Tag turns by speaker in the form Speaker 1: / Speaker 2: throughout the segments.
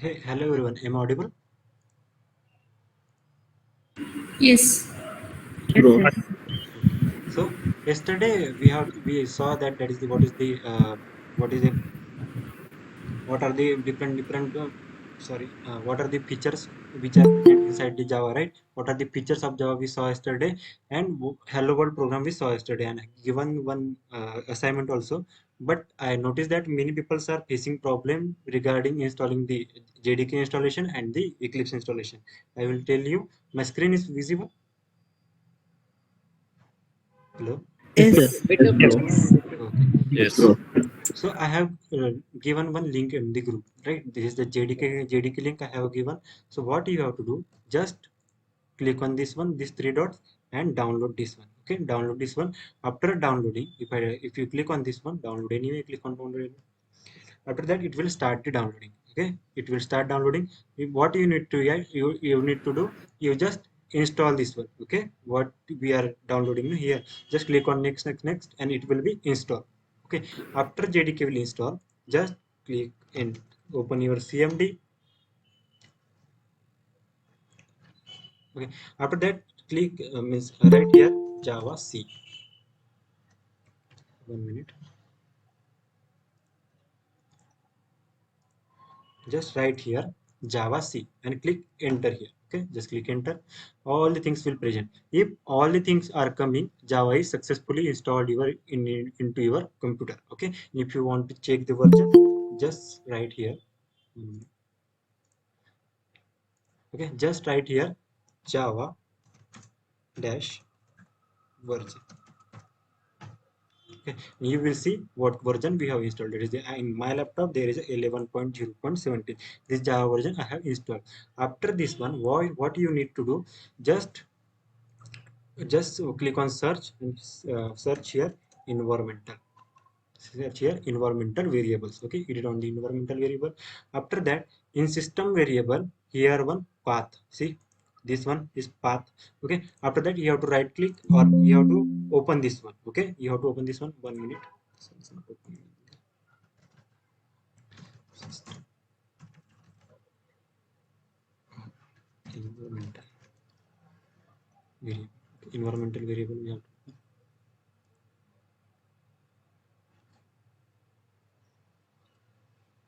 Speaker 1: Hey, hello everyone. Am I audible?
Speaker 2: Yes.
Speaker 3: Bro,
Speaker 1: Okay. So yesterday we saw that is the what is the what are the different what are the features which are present inside the Java, right? What are the features of Java we saw yesterday, and hello world program we saw yesterday, and given one assignment also. But I noticed that many people are facing problem regarding installing the JDK installation and the Eclipse installation. I will tell you. My screen is visible. Hello.
Speaker 3: yes,
Speaker 2: Yes.
Speaker 3: sir. Yes, bro.
Speaker 1: Okay.
Speaker 3: Yes,
Speaker 1: So
Speaker 3: bro.
Speaker 1: I have given one link in the group, right? This is the JDK link I have given. So what you have to do, just click on this one, these three dots, and download this one. Okay, download this one. After downloading, if you click on this one, download anyway, click on download anyway. After that, it will start the downloading. Okay, it will start downloading. What you need to, yeah, you need to do, you just install this one. Okay, what we are downloading here, just click on next, and it will be installed. Okay, after JDK will install, just click and open your CMD. Okay, after that, click means right here Java C. 1 minute. Just write here Java C and click enter here. Okay, just click enter. All the things will present. If all the things are coming, Java is successfully installed into your computer. Okay, if you want to check the version, just write here. Okay, just write here Java dash version. Okay, you will see what version we have installed. It is in my laptop there is 11.0.17. This Java version I have installed. After this one, what you need to do, just click on search and search here environmental. Search here environmental variables. Okay, hit it on the environmental variable. After that, in system variable, here one path. See, this one is path. Okay, after that you have to right click, or you have to open this one. Okay, you have to open this one. 1 minute. Environmental variable. Environmental variable we have to,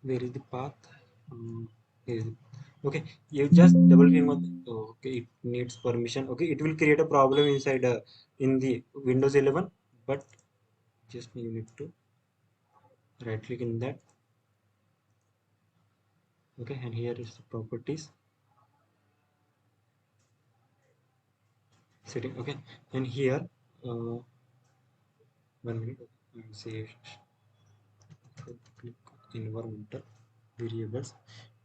Speaker 1: where is the path? Here is okay, you just double click on okay, it needs permission. Okay, it will create a problem inside in the Windows 11, but just you need to right click in that. Okay, and here is the properties setting. Okay, and here 1 minute. Say click environmental variables.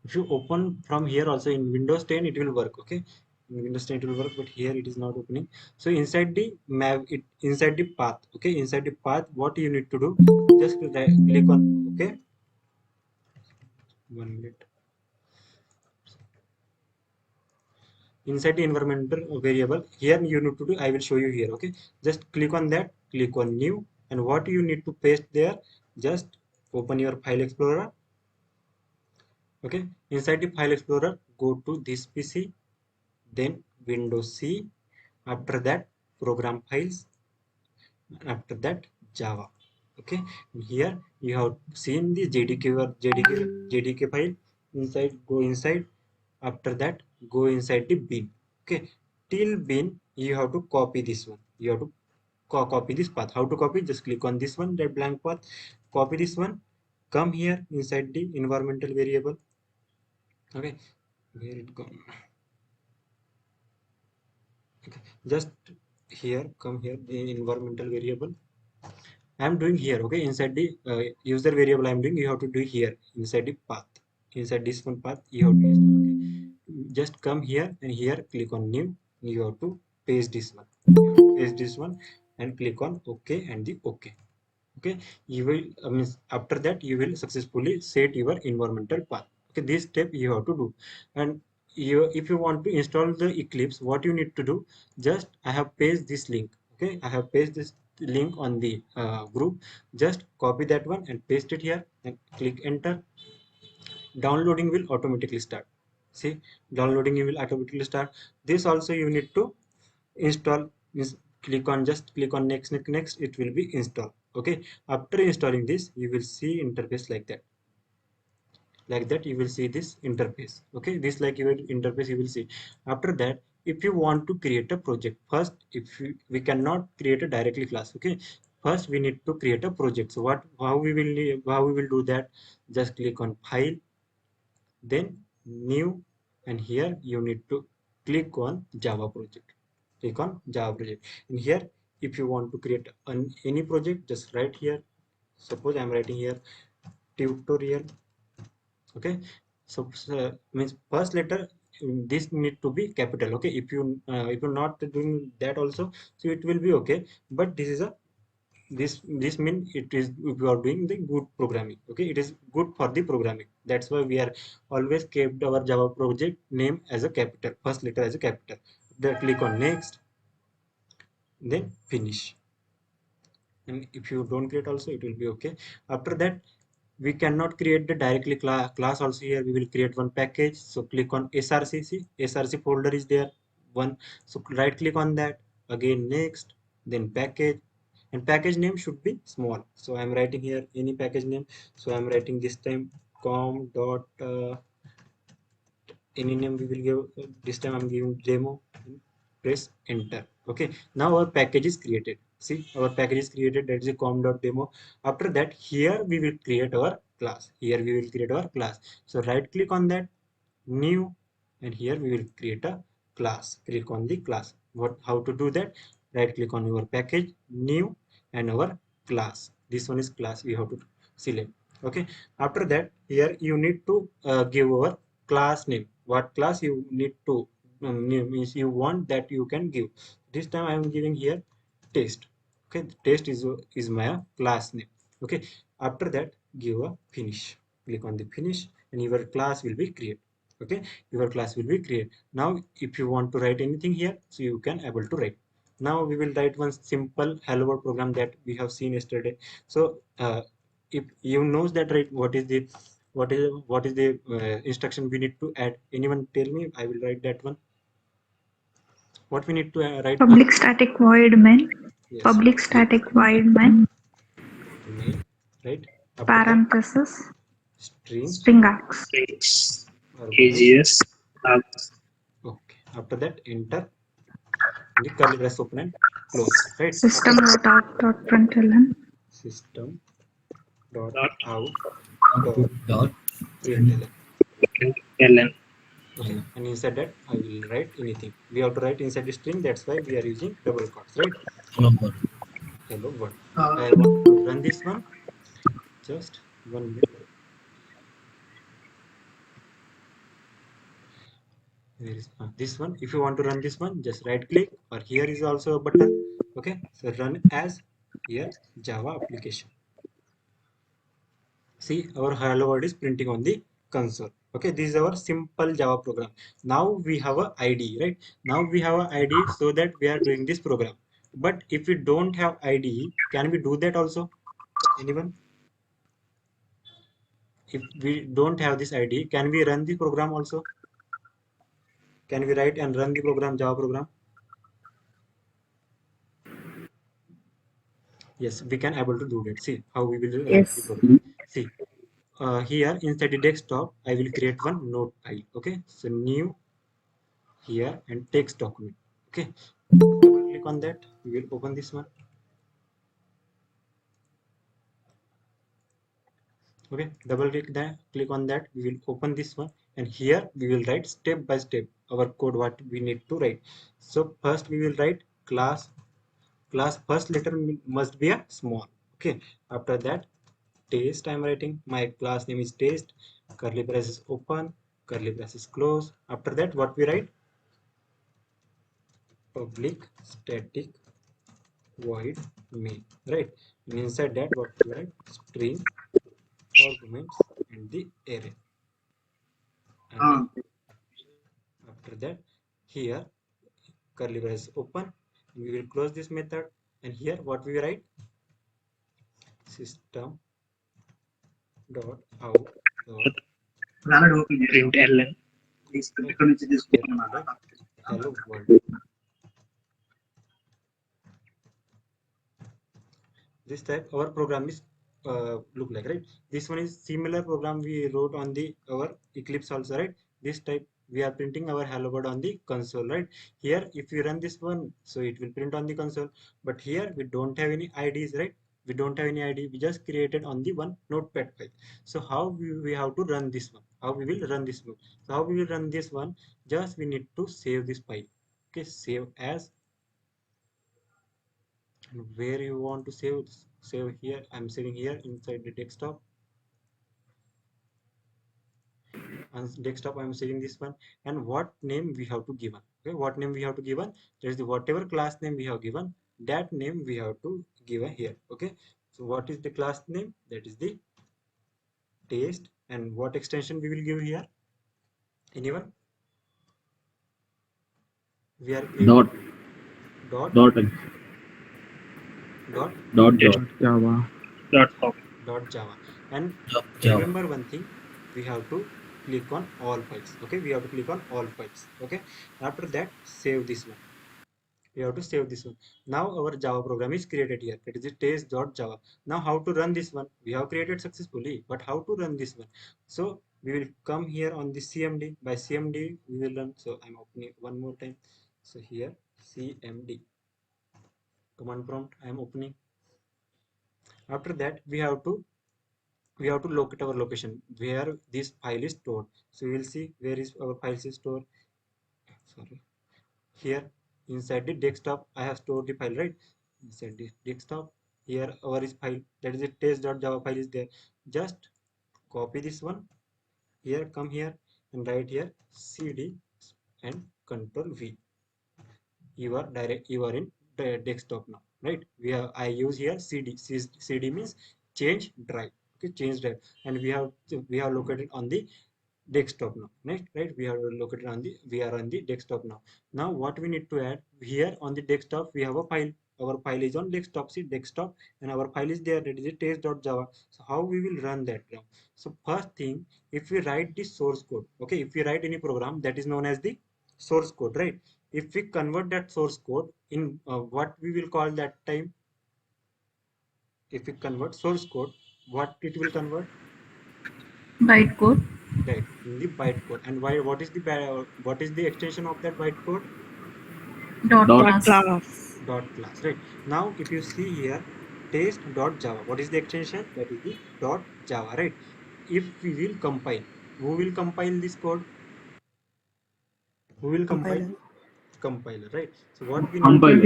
Speaker 1: If you open from here also in Windows 10, it will work. Okay, in Windows 10 it will work, but here it is not opening. So inside the map, inside the path. Okay, inside the path, what you need to do, just click on okay. 1 minute. Inside the environmental variable, here you need to do, I will show you here. Okay, just click on that, click on new, and what you need to paste there, just open your file explorer. Okay, inside the file explorer, go to this PC, then Windows C, after that program files, after that Java. Okay, here you have seen the JDK file. Inside, go inside. After that, go inside the bin. Okay, till bin you have to copy this one. You have to copy this path. How to copy? Just click on this one, that blank path, copy this one, come here inside the environmental variable. Okay, where it gone? Okay, just here, come here, the environmental variable I'm doing here. Okay, inside the user variable I'm doing, you have to do here inside the path. Inside this one path, you have to install. Okay, just come here and here, click on new. You have to paste this one. You have to paste this one and click on OK and the OK. Okay, you will after that you will successfully set your environmental path. Okay, this step you have to do. And you, if you want to install the Eclipse, what you need to do, just I have pasted this link. Okay, I have pasted this link on the group. Just copy that one and paste it here and click enter. downloading will automatically start. See, downloading will automatically start. This also you need to install. Means click on next, it will be installed. Okay, after installing this you will see interface like that. You will see this interface. Okay, this like your interface you will see. After that, if you want to create a project, first if we cannot create a directly class. Okay, first we need to create a project. So how we will do that? Just click on file, then new, and here you need to click on Java project. Click on Java project, and here if you want to create any project, just write here. Suppose I'm writing here tutorial. Okay, so means first letter, this need to be capital. Okay, if you're not doing that also, so it will be okay. But this is a this mean it is, if you are doing the good programming. Okay, it is good for the programming. That's why we are always kept our Java project name as a capital, first letter as a capital. Then click on next, then finish. And if you don't create also, it will be okay. After that, we cannot create the directly class also. Here we will create one package. So click on src. See, src folder is there, one. So right click on that, again next, then package, and package name should be small. So I'm writing here any package name. So I'm writing this time com dot any name we will give. This time I'm giving demo. Press enter. Okay, now our package is created. See, our package is created, that is a com.demo. After that, here we will create our class. Here we will create our class. So right click on that, new, and here we will create a class. Click on the class. What, how to do that? Right click on your package, new, and our class. This one is class, we have to select. Okay, after that, here you need to give our class name. What class you need to name means you want that you can give. This time I am giving here test. Okay, test is my class name. Okay, after that, give a finish. Click on the finish, and your class will be created. Okay, your class will be created. Now if you want to write anything here, so you can able to write. Now we will write one simple hello world program that we have seen yesterday. So if you knows that, right, what is the instruction we need to add? Anyone tell me, I will write that one. What we need to write first?
Speaker 2: Public static void main.
Speaker 1: Yes,
Speaker 2: Public static void main.
Speaker 1: main, right? After that,
Speaker 2: Parenthesis.
Speaker 1: string
Speaker 2: String X.
Speaker 1: arguments. Okay, after that, enter, and the curly brace open and close, right? After
Speaker 2: System
Speaker 1: that,
Speaker 2: dot out dot println.
Speaker 1: system dot out dot
Speaker 3: output dot
Speaker 1: println.
Speaker 3: ln.
Speaker 1: Okay, and inside that I will write anything. We have to write inside the string. That's why we are using double quotes, right?
Speaker 3: Number.
Speaker 1: Hello world. I want to run this one. Just 1 minute. Where is this one? If you want to run this one, just right click, or here is also a button. Okay, so run as, here Java application. See, our hello world is printing on the console. Okay, this is our simple Java program. Now we have a IDE, right? Now we have a IDE, so that we are doing this program. But if we don't have IDE, can we do that also? Anyone? If we don't have this IDE, can we run the program also? Can we write and run the program, Java program? Yes, we can able to do that. See how we will write the
Speaker 2: Yes.
Speaker 1: program. See, here inside the desktop, I will create one node file. Okay, so new, here, and text document. Okay, double click on that, we will open this one. Okay, double click that, click on that, we will open this one, and here we will write step by step our code, what we need to write. So first we will write class first letter must be a small. Okay, after that, test, I'm writing my class name is test, curly braces open, curly braces close. After that, what we write? Public static void main, right? And inside that, what we write? String arguments and the array. And after that, here curly braces open, we will close this method, and here what we write? System dot out dot
Speaker 3: Print ln.
Speaker 1: right? Here to write hello world. This type our program is look like, right? This one is similar program we wrote on the our Eclipse also, right? This type we are printing our hello world on the console, right? Here if we run this one, so it will print on the console, but here we don't have any IDs, right? We don't have any ID, we just created on the one notepad file. So how we have to run this one, how we will run this one? So how we will run this one? Just we need to save this file. Okay, save as. And where you want to save here, I'm saving here inside the desktop. On desktop I'm saving this one. And what name we have to given? Okay, what name we have to given? There is the whatever class name we have given, that name we have to give here. Okay, so what is the class name? That is the taste. And what extension we will give here? Anyone? We are
Speaker 3: Dot.
Speaker 1: creating dot
Speaker 3: Dot.
Speaker 1: dot
Speaker 3: Dot.
Speaker 2: Java.
Speaker 1: Java. And
Speaker 3: Java.
Speaker 1: remember one thing, we have to click on all files. Okay, we have to click on all files. Okay, after that save this one. We have to save this one. Now our Java program is created here, that is the taste.java. Now how to run this one? We have created successfully, but how to run this one? So we will come here on the cmd. By cmd we will run. So I'm opening one more time. So here cmd command prompt I am opening. After that we have to locate our location where this file is stored. So we will see where is our files is stored. Sorry, here inside the desktop I have stored the file, right? Inside the desktop, here our is file, that is the test.java file is there. Just copy this one here, come here and write here cd and control v. You are in the desktop now, right? I use here cd means change drive. Okay, change drive. And we have located on the desktop now, right? We are located on the we are on the desktop now. Now what we need to add here on the desktop, we have a file. Our file is on desktop, see desktop, and our file is there, that is test.java. So how we will run that now? So first thing, if we write the source code, okay, if we write any program, that is known as the source code, right? If we convert that source code in what we will call that time, if we convert source code, what it will convert?
Speaker 2: Bytecode.
Speaker 1: Right, in the bytecode. And why? What is the extension of that bytecode?
Speaker 2: Dot
Speaker 3: Dot.
Speaker 2: class.
Speaker 1: Dot class, right? Now if you see here test.java, what is the extension? That is the dot java, right? If we will compile, who will compile this code? Who will compile? Compiler, right? So what we need to
Speaker 3: Compiler.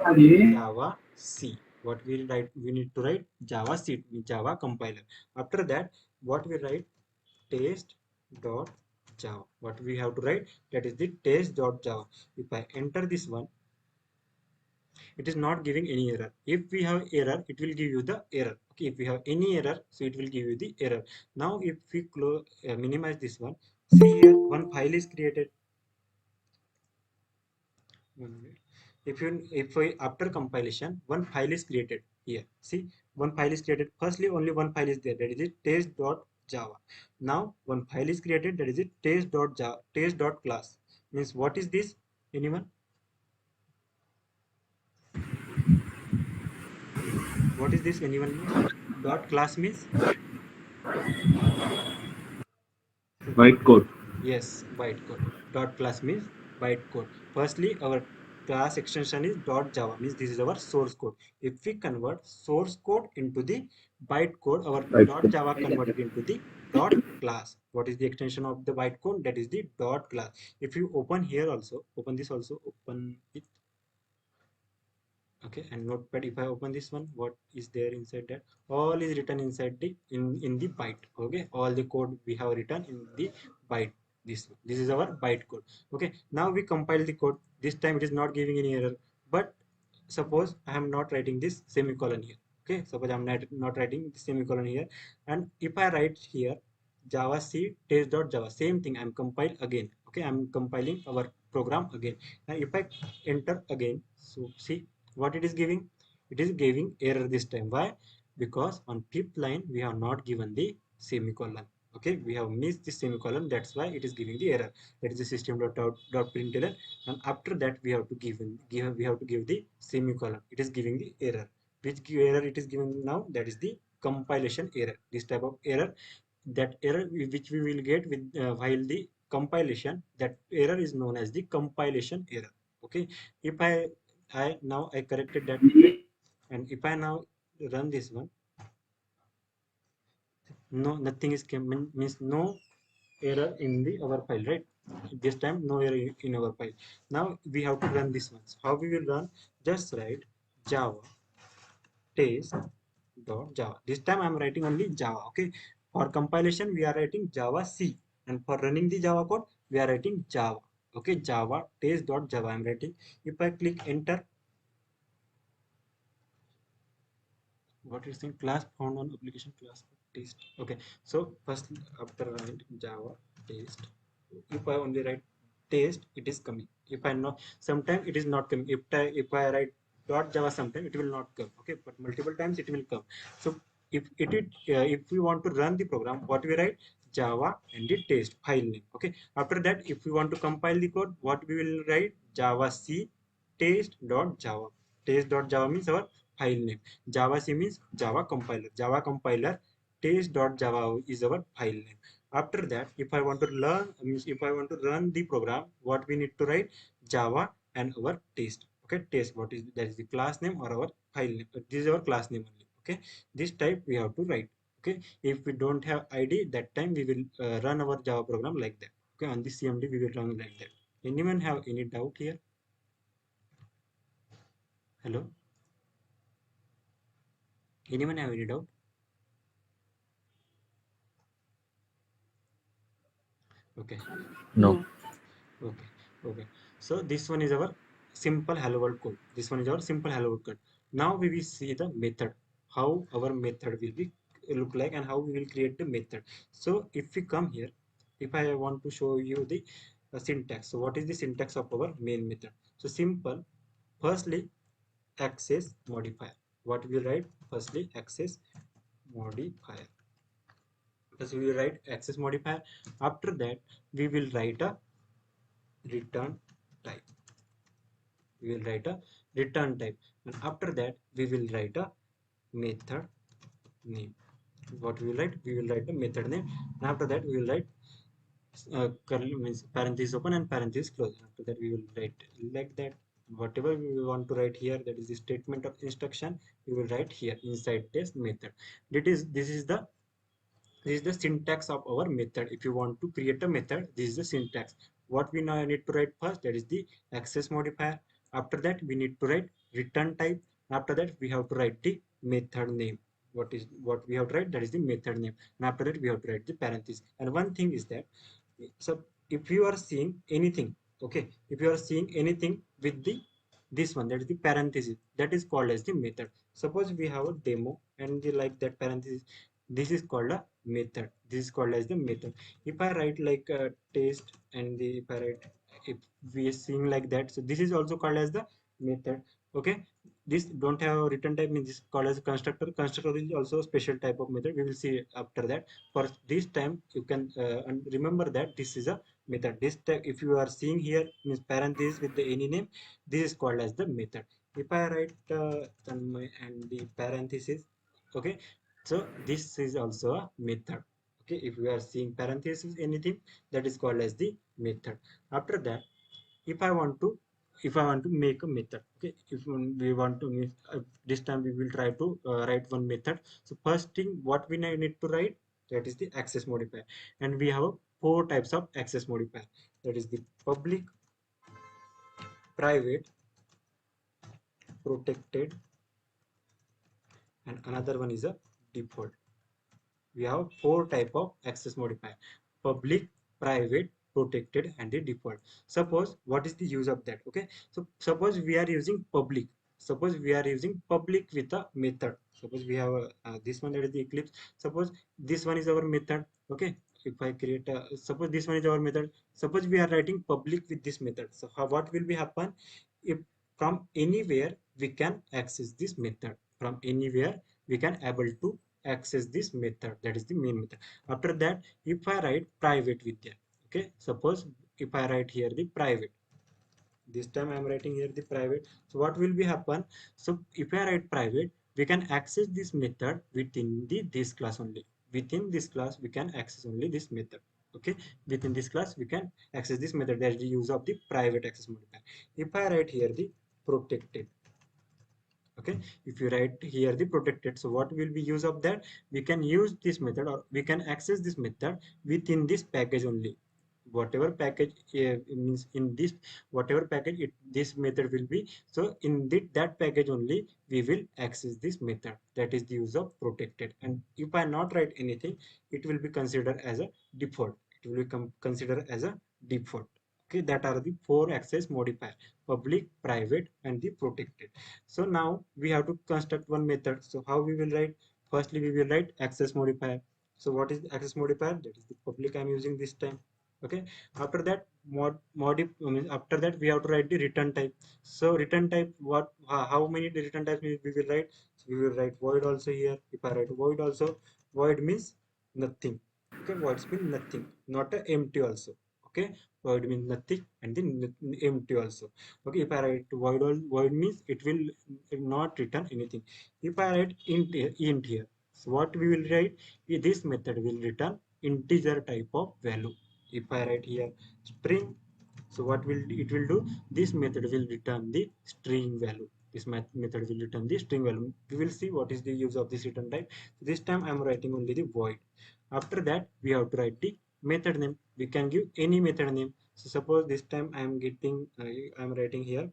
Speaker 1: write? Java C. What we write? We need to write Java C, Java compiler. After that, what we write? Test dot java. What we have to write? That is the test dot java. If I enter this one, it is not giving any error. If we have error, it will give you the error. Okay, if we have any error, so it will give you the error. Now if we minimize this one, see here one file is created. One minute. If we after compilation, one file is created here. See, one file is created. Firstly, only one file is there, that is it test.java. Now one file is created, that is it test.java, test.class. Means what is this? Anyone? What is this? Anyone knows? Dot class means?
Speaker 3: Bytecode.
Speaker 1: Yes, bytecode. Dot class means bytecode. Firstly, our class extension is dot java, means this is our source code. If we convert source code into the bytecode, our dot
Speaker 3: Bytecode.
Speaker 1: java converted into the dot class. What is the extension of the bytecode? That is the dot class. If you open here also, open this also, open it. Okay, and notepad, if I open this one, what is there inside that? All is written inside the in the byte. Okay, all the code we have written in the byte. This is our byte code. Okay, now we compile the code. This time it is not giving any error. But suppose I am not writing this semicolon here. Okay, suppose I'm not writing the semicolon here. And if I write here java c test.java, same thing, I'm compile again. Okay, I'm compiling our program again. And if I enter again, so see what it is giving. It is giving error this time. Why? Because on fifth line we have not given the semicolon. Okay, we have missed the semicolon, that's why it is giving the error. That is the system.out.println, and after that we have to give the semicolon. It is giving the error. Which error it is giving now? That is the compilation error. This type of error, that error which we will get with while the compilation, that error is known as the compilation error. Okay, if I now I corrected that mistake, and if I now run this one, no, nothing is came, means no error in the our file, right? This time no error in our file. Now we have to run this one. So how we will run? Just write java test dot java. This time I'm writing only java. Okay, for compilation we are writing java c, and for running the java code we are writing java. Okay, java test dot java I'm writing. If I click enter, what is in class found on application class test. Okay, so first after write java test, if I only write test, it is coming. If I know, sometimes it is not coming. If I write dot java, sometimes it will not come. Okay, but multiple times it will come. So if we want to run the program, what we write? Java and the test file name. Okay, after that if we want to compile the code, what we will write? Java c test.java. Test.java means our file name. Java C means Java compiler. Java compiler test.java is our file name. After that, if I want to learn, means if I want to run the program, what we need to write? Java and our test. Okay, test. What is that? Is the class name or our file name? This is our class name only. Okay, this type we have to write. Okay, if we don't have ID, that time we will run our Java program like that. Okay, on the CMD we will run like that. Anyone have any doubt here? Hello? Anyone have any doubt? Okay.
Speaker 3: No.
Speaker 1: Okay, okay. So this one is our simple hello world code. This one is our simple hello world code. Now we will see the method, how our method will be look like, and how we will create the method. So if we come here, if I want to show you the syntax. So what is the syntax of our main method? So simple. Firstly, access modifier. What we will write? Firstly, access modifier. Because we will write access modifier. After that, we will write a return type. We will write a return type, and after that we will write a method name. What we will write? We will write a method name, and after that we will write curly means parenthesis open and parenthesis close. After that we will write like that. Whatever we want to write here, that is the statement of instruction, we will write here inside this method. This is the syntax of our method. If you want to create a method, this is the syntax. What we now need to write first, that is the access modifier. After that we need to write return type. After that we have to write the method name. What we have to write? That is the method name. And after that we have to write the parenthesis. And one thing is that, so if you are seeing anything, okay, if you are seeing anything with the this one, that is the parenthesis, that is called as the method. Suppose we have a demo and the like that parenthesis, this is called a method. This is called as the method. If I write like a test, and the if I write, if we are seeing like that, so this is also called as the method. Okay, this don't have a return type, means this is called as a constructor. Constructor is also a special type of method, we will see after that. For this time you can and remember that this is a method. This type, if you are seeing here, means parenthesis with the any name, this is called as the method. If I write Tanmay and the parenthesis, okay, so this is also a method. Okay, if we are seeing parenthesis anything, that is called as the method. After that, if I want to, if I want to make a method, okay, if we want to this time we will try to write one method. So first thing what we need to write, that is the access modifier. And we have four types of access modifier. That is the public, private, protected, and another one is a default. We have four type of access modifier: public, private, protected, and the default. Suppose what is the use of that? Okay, so suppose we are using public. Suppose we are using public with a method. Suppose we have this one, that is the Eclipse. Suppose this one is our method. Okay, if I create a, suppose this one is our method. Suppose we are writing public with this method. So what will be happen? If from anywhere we can access this method, from anywhere we can able to access this method, that is the main method. After that, if I write private Vidya, okay, suppose if I write here the private, this time I am writing here the private, so what will be happen? So if I write private, we can access this method within the this class only. Within this class we can access only this method. Okay, within this class we can access this method. That's the use of the private access modifier. If I write here the protected, okay, if you write here the protected, so what will be use of that? We can use this method, or we can access this method within this package only. Whatever package means in this, whatever package this method will be, so in that package only we will access this method. That is the use of protected. And if I not write anything, it will be considered as a default. It will become considered as a default. Okay, that are the four access modifier: public, private, and the protected. So now we have to construct one method. So how we will write? Firstly, we will write access modifier. So what is the access modifier? That is the public I'm using this time. Okay. After that, after that we have to write the return type. So return type, what? How many return types we will write? So we will write void also here. If I write void also, void means nothing. Okay, voids mean nothing, not a empty also. Okay, void means nothing, and then empty also. Okay, if I write void means it will not return anything. If I write int here, so what we will write? This method will return integer type of value. If I write here string, so what will it will do? This method will return the string value. This method will return the string value. We will see what is the use of this return type. This time I am writing only the void. After that, we have to write the method name. We can give any method name. So suppose this time I am getting, I am writing here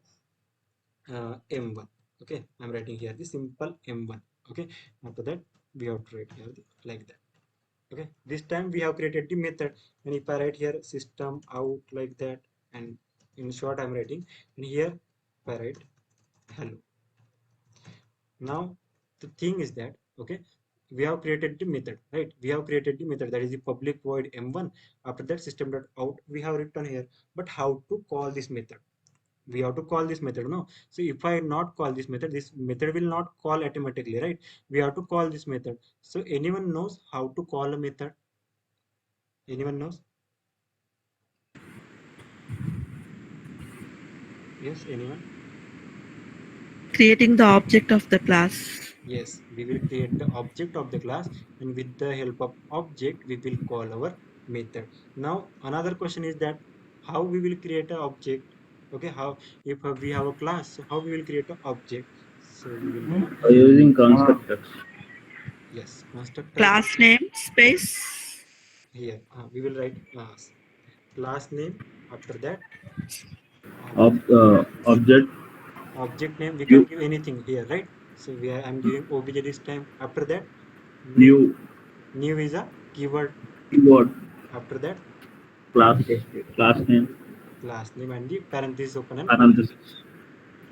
Speaker 1: m1. Okay, I'm writing here the simple m1. Okay, after that we have to write here like that. Okay, this time we have created the method, and if I write here system out like that, and in short I'm writing, and here if I write hello. Now the thing is that, okay, we have created the method, right? We have created the method, that is the public void m1. After that system dot out we have written here, but how to call this method? We have to call this method, no? So if I not call this method will not call automatically, right? We have to call this method. So anyone knows how to call a method? Anyone knows? Yes, anyone?
Speaker 4: Creating the object of the class.
Speaker 1: Yes, we will create the object of the class, and with the help of object we will call our method. Now another question is that how we will create an object? Okay, how, if we have a class, so how we will create an object? So we will do
Speaker 3: Using constructors.
Speaker 1: yes, constructor.
Speaker 4: Class name space.
Speaker 1: Here we will write class name. After that
Speaker 3: Object
Speaker 1: object name, we can
Speaker 3: new
Speaker 1: give anything here, right? So I'm giving obj this time. After that new,
Speaker 3: new
Speaker 1: new is a keyword.
Speaker 3: keyword
Speaker 1: After that
Speaker 3: class class name
Speaker 1: class name, and the parenthesis open and close.
Speaker 3: parenthesis.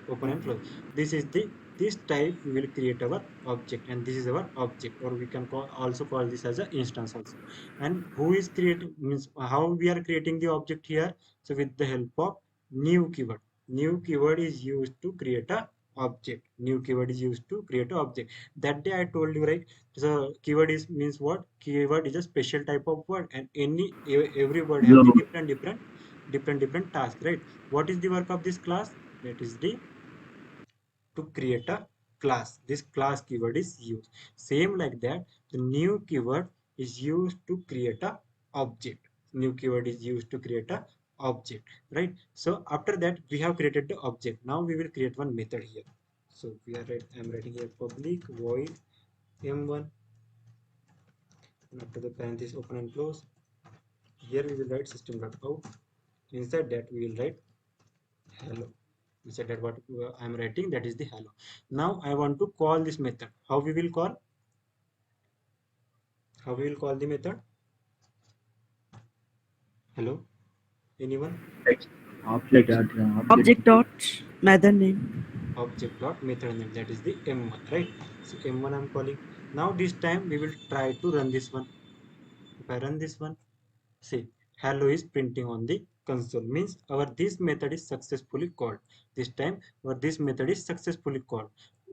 Speaker 1: Open and close. This is the, this type we will create our object, and this is our object, or we can also call this as an instance also. And who is creating means how we are creating the object here? So with the help of new keyword. New keyword is used to create a object. New keyword is used to create a object. That day I told you, right? So keyword is means what? Keyword is a special type of word, and every word have the
Speaker 3: No,
Speaker 1: different task, right? What is the work of this class? That is the to create a class. This class keyword is used. Same like that, the new keyword is used to create a object. New keyword is used to create a object, right? So after that, we have created the object. Now we will create one method here. So I'm writing here public void m1, and after the parenthesis open and close. Here we will write system.out. Inside that we will write hello. Inside that what I'm writing, that is the hello. Now I want to call this method. How we will call? How we will call the method? Hello? Anyone?
Speaker 3: text object object.
Speaker 4: Object dot method name.
Speaker 1: Object dot method name. That is the m1, right? So m1 I'm calling. Now this time we will try to run this one. If I run this one, see, hello is printing on the console means our this method is successfully called. This time our this method is successfully called.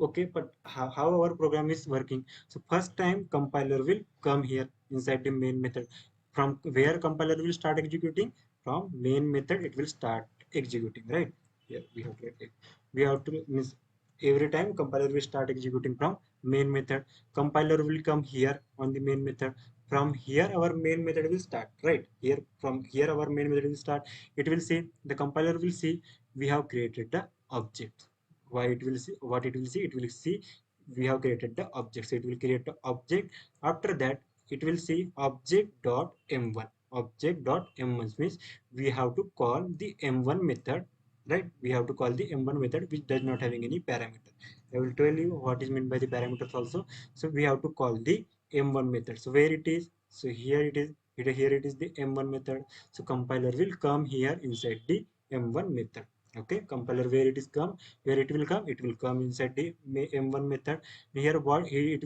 Speaker 1: Okay, but how our program is working? So first time compiler will come here inside the main method. From where compiler will start executing? From main method it will start executing, right? Here we have to means every time compiler will start executing from main method. Compiler will come here on the main method. From here our main method will start, right? Here from here our main method will start. It will see, the compiler will see we have created the object. Why it will see, what it will see, it will see we have created the object. So it will create the object. After that it will see object dot m1. Object dot m1 means we have to call the m1 method, right? We have to call the m1 method which does not having any parameter. I will tell you what is meant by the parameters also. So we have to call the m1 method. So where it is? So here it is. Here it is the m1 method. So compiler will come here inside the m1 method. Okay, compiler where it is come, where it will come, it will come inside the m1 method. Here what here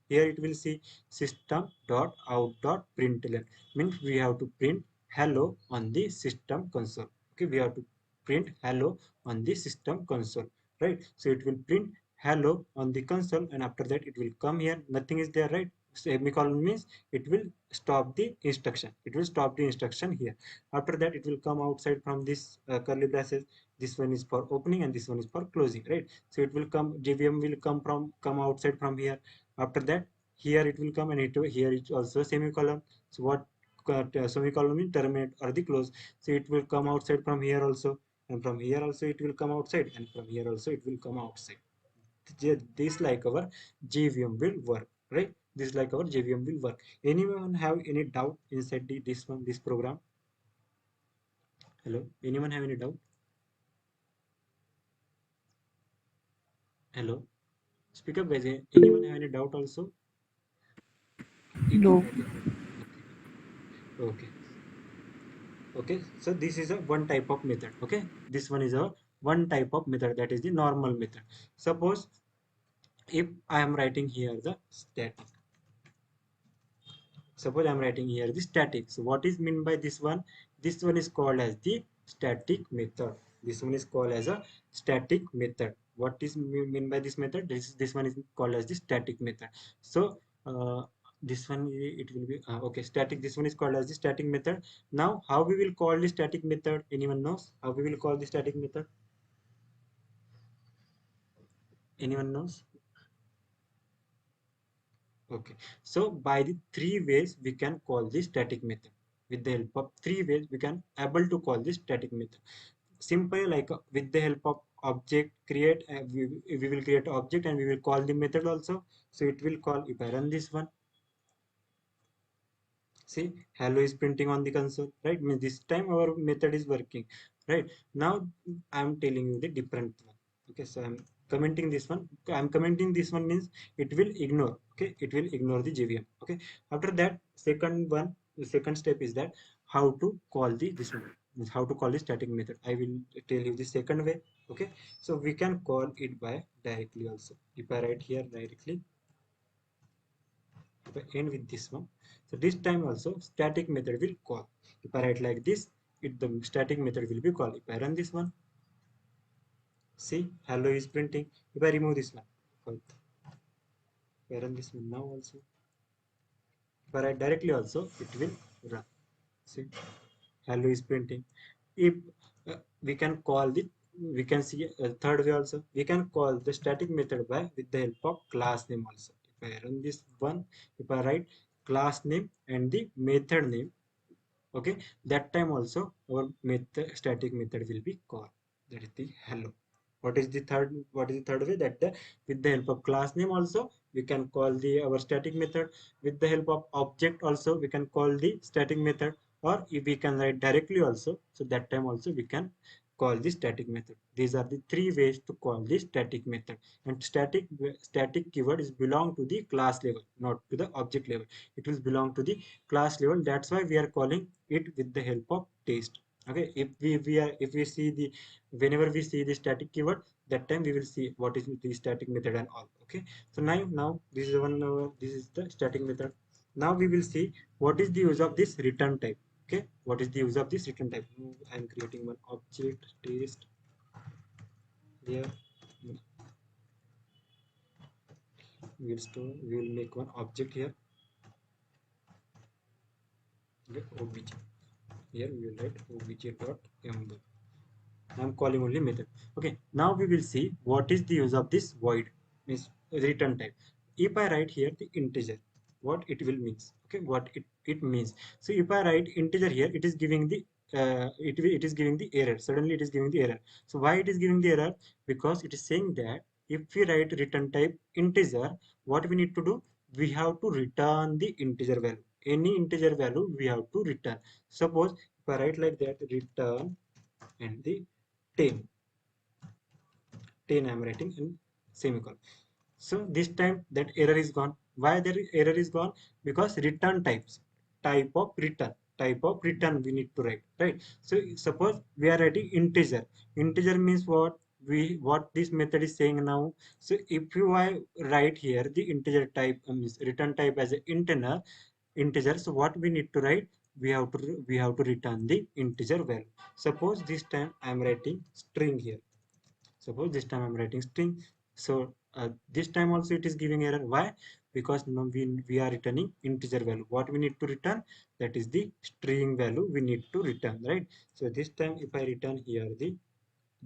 Speaker 1: it will see system dot out dot println means we have to print hello on the system console. Okay, we have to print hello on the system console, right? So it will print hello on the console, and after that it will come here, nothing is there, right? Semicolon means it will stop the instruction, it will stop the instruction here. After that it will come outside from this curly braces. This one is for opening and this one is for closing, right? So it will come, jvm will come outside from here. After that here it will come, and here is also semicolon. So what semicolon means terminate or the close. So it will come outside from here also, and from here also it will come outside, and from here also it will come outside. This like our JVM will work, right? This like our JVM will work. Anyone have any doubt inside this program? Hello, anyone have any doubt? Hello, speak up guys. Anyone have any doubt also?
Speaker 2: No.
Speaker 1: Okay, okay, okay, okay. So this is a one type of method. Okay, this one is a one type of method, that is the normal method. Suppose if I am writing here the static. Suppose I'm writing here the static. So what is meant by this one? This one is called as the static method. This one is called as a static method. What is mean by this method? This one is called as the static method. So this one it will be okay, static. This one is called as the static method. Now how we will call the static method? Anyone knows how we will call the static method? Anyone knows? Okay, so by the three ways we can call the static method. With the help of three ways we can able to call this static method. Simple, like with the help of object create, we will create object and we will call the method also. So it will call, if I run this one, see hello is printing on the console, right? Means this time our method is working, right? Now I'm telling you the different one. Okay, so I'm commenting this one. I'm commenting this one means it will ignore. Okay, it will ignore the JVM. Okay, after that second one, the second step is that how to call the this one, means how to call the static method. I will tell you the second way. Okay, so we can call it by directly also. If I write here directly, if I end with this one, so this time also static method will call. If I write like this, the static method will be called. If I run this one, see hello is printing. If I remove this one, if I run this one now also, if I write directly also, it will run. See hello is printing. If we can call the, we can see a third way also. We can call the static method by with the help of class name also. If I run this one, if I write class name and the method name, okay, that time also our method, static method will be called, that is the hello. What is the third way? That with the help of class name also we can call the our static method. With the help of object also we can call the static method, or if we can write directly also, so that time also we can call the static method. These are the three ways to call the static method. And static keyword is belong to the class level, not to the object level. It will belong to the class level. That's why we are calling it with the help of test. Okay, if we see the, whenever we see the static keyword, that time we will see what is the static method and all. Okay, so now this is the static method. Now we will see what is the use of this return type. Okay, what is the use of this return type? I am creating one object test there. We will make one object here. Okay, obj. Here we will write obj.m1. I'm calling only method. Okay, now we will see what is the use of this void, means return type. If I write here the integer, what it will means. Okay, what it means. So if I write integer here, it is giving the it is giving the error. Suddenly it is giving the error. So why it is giving the error? Because it is saying that if we write return type integer, what we need to do, we have to return the integer value. Any integer value we have to return. Suppose if I write like that, return and the 10 I'm writing in semicolon. So this time that error is gone. Why the error is gone? Because return types, type of return we need to write, right? So suppose we are writing integer means what, we what this method is saying now. So if you I write here the integer type, means return type as an integer, so what we need to write, we have to return the integer value. Suppose this time I am writing string here. Suppose this time I'm writing string. So this time also it is giving error. Why? Because now we are returning integer value. What we need to return, that is the string value we need to return, right? So this time if I return here the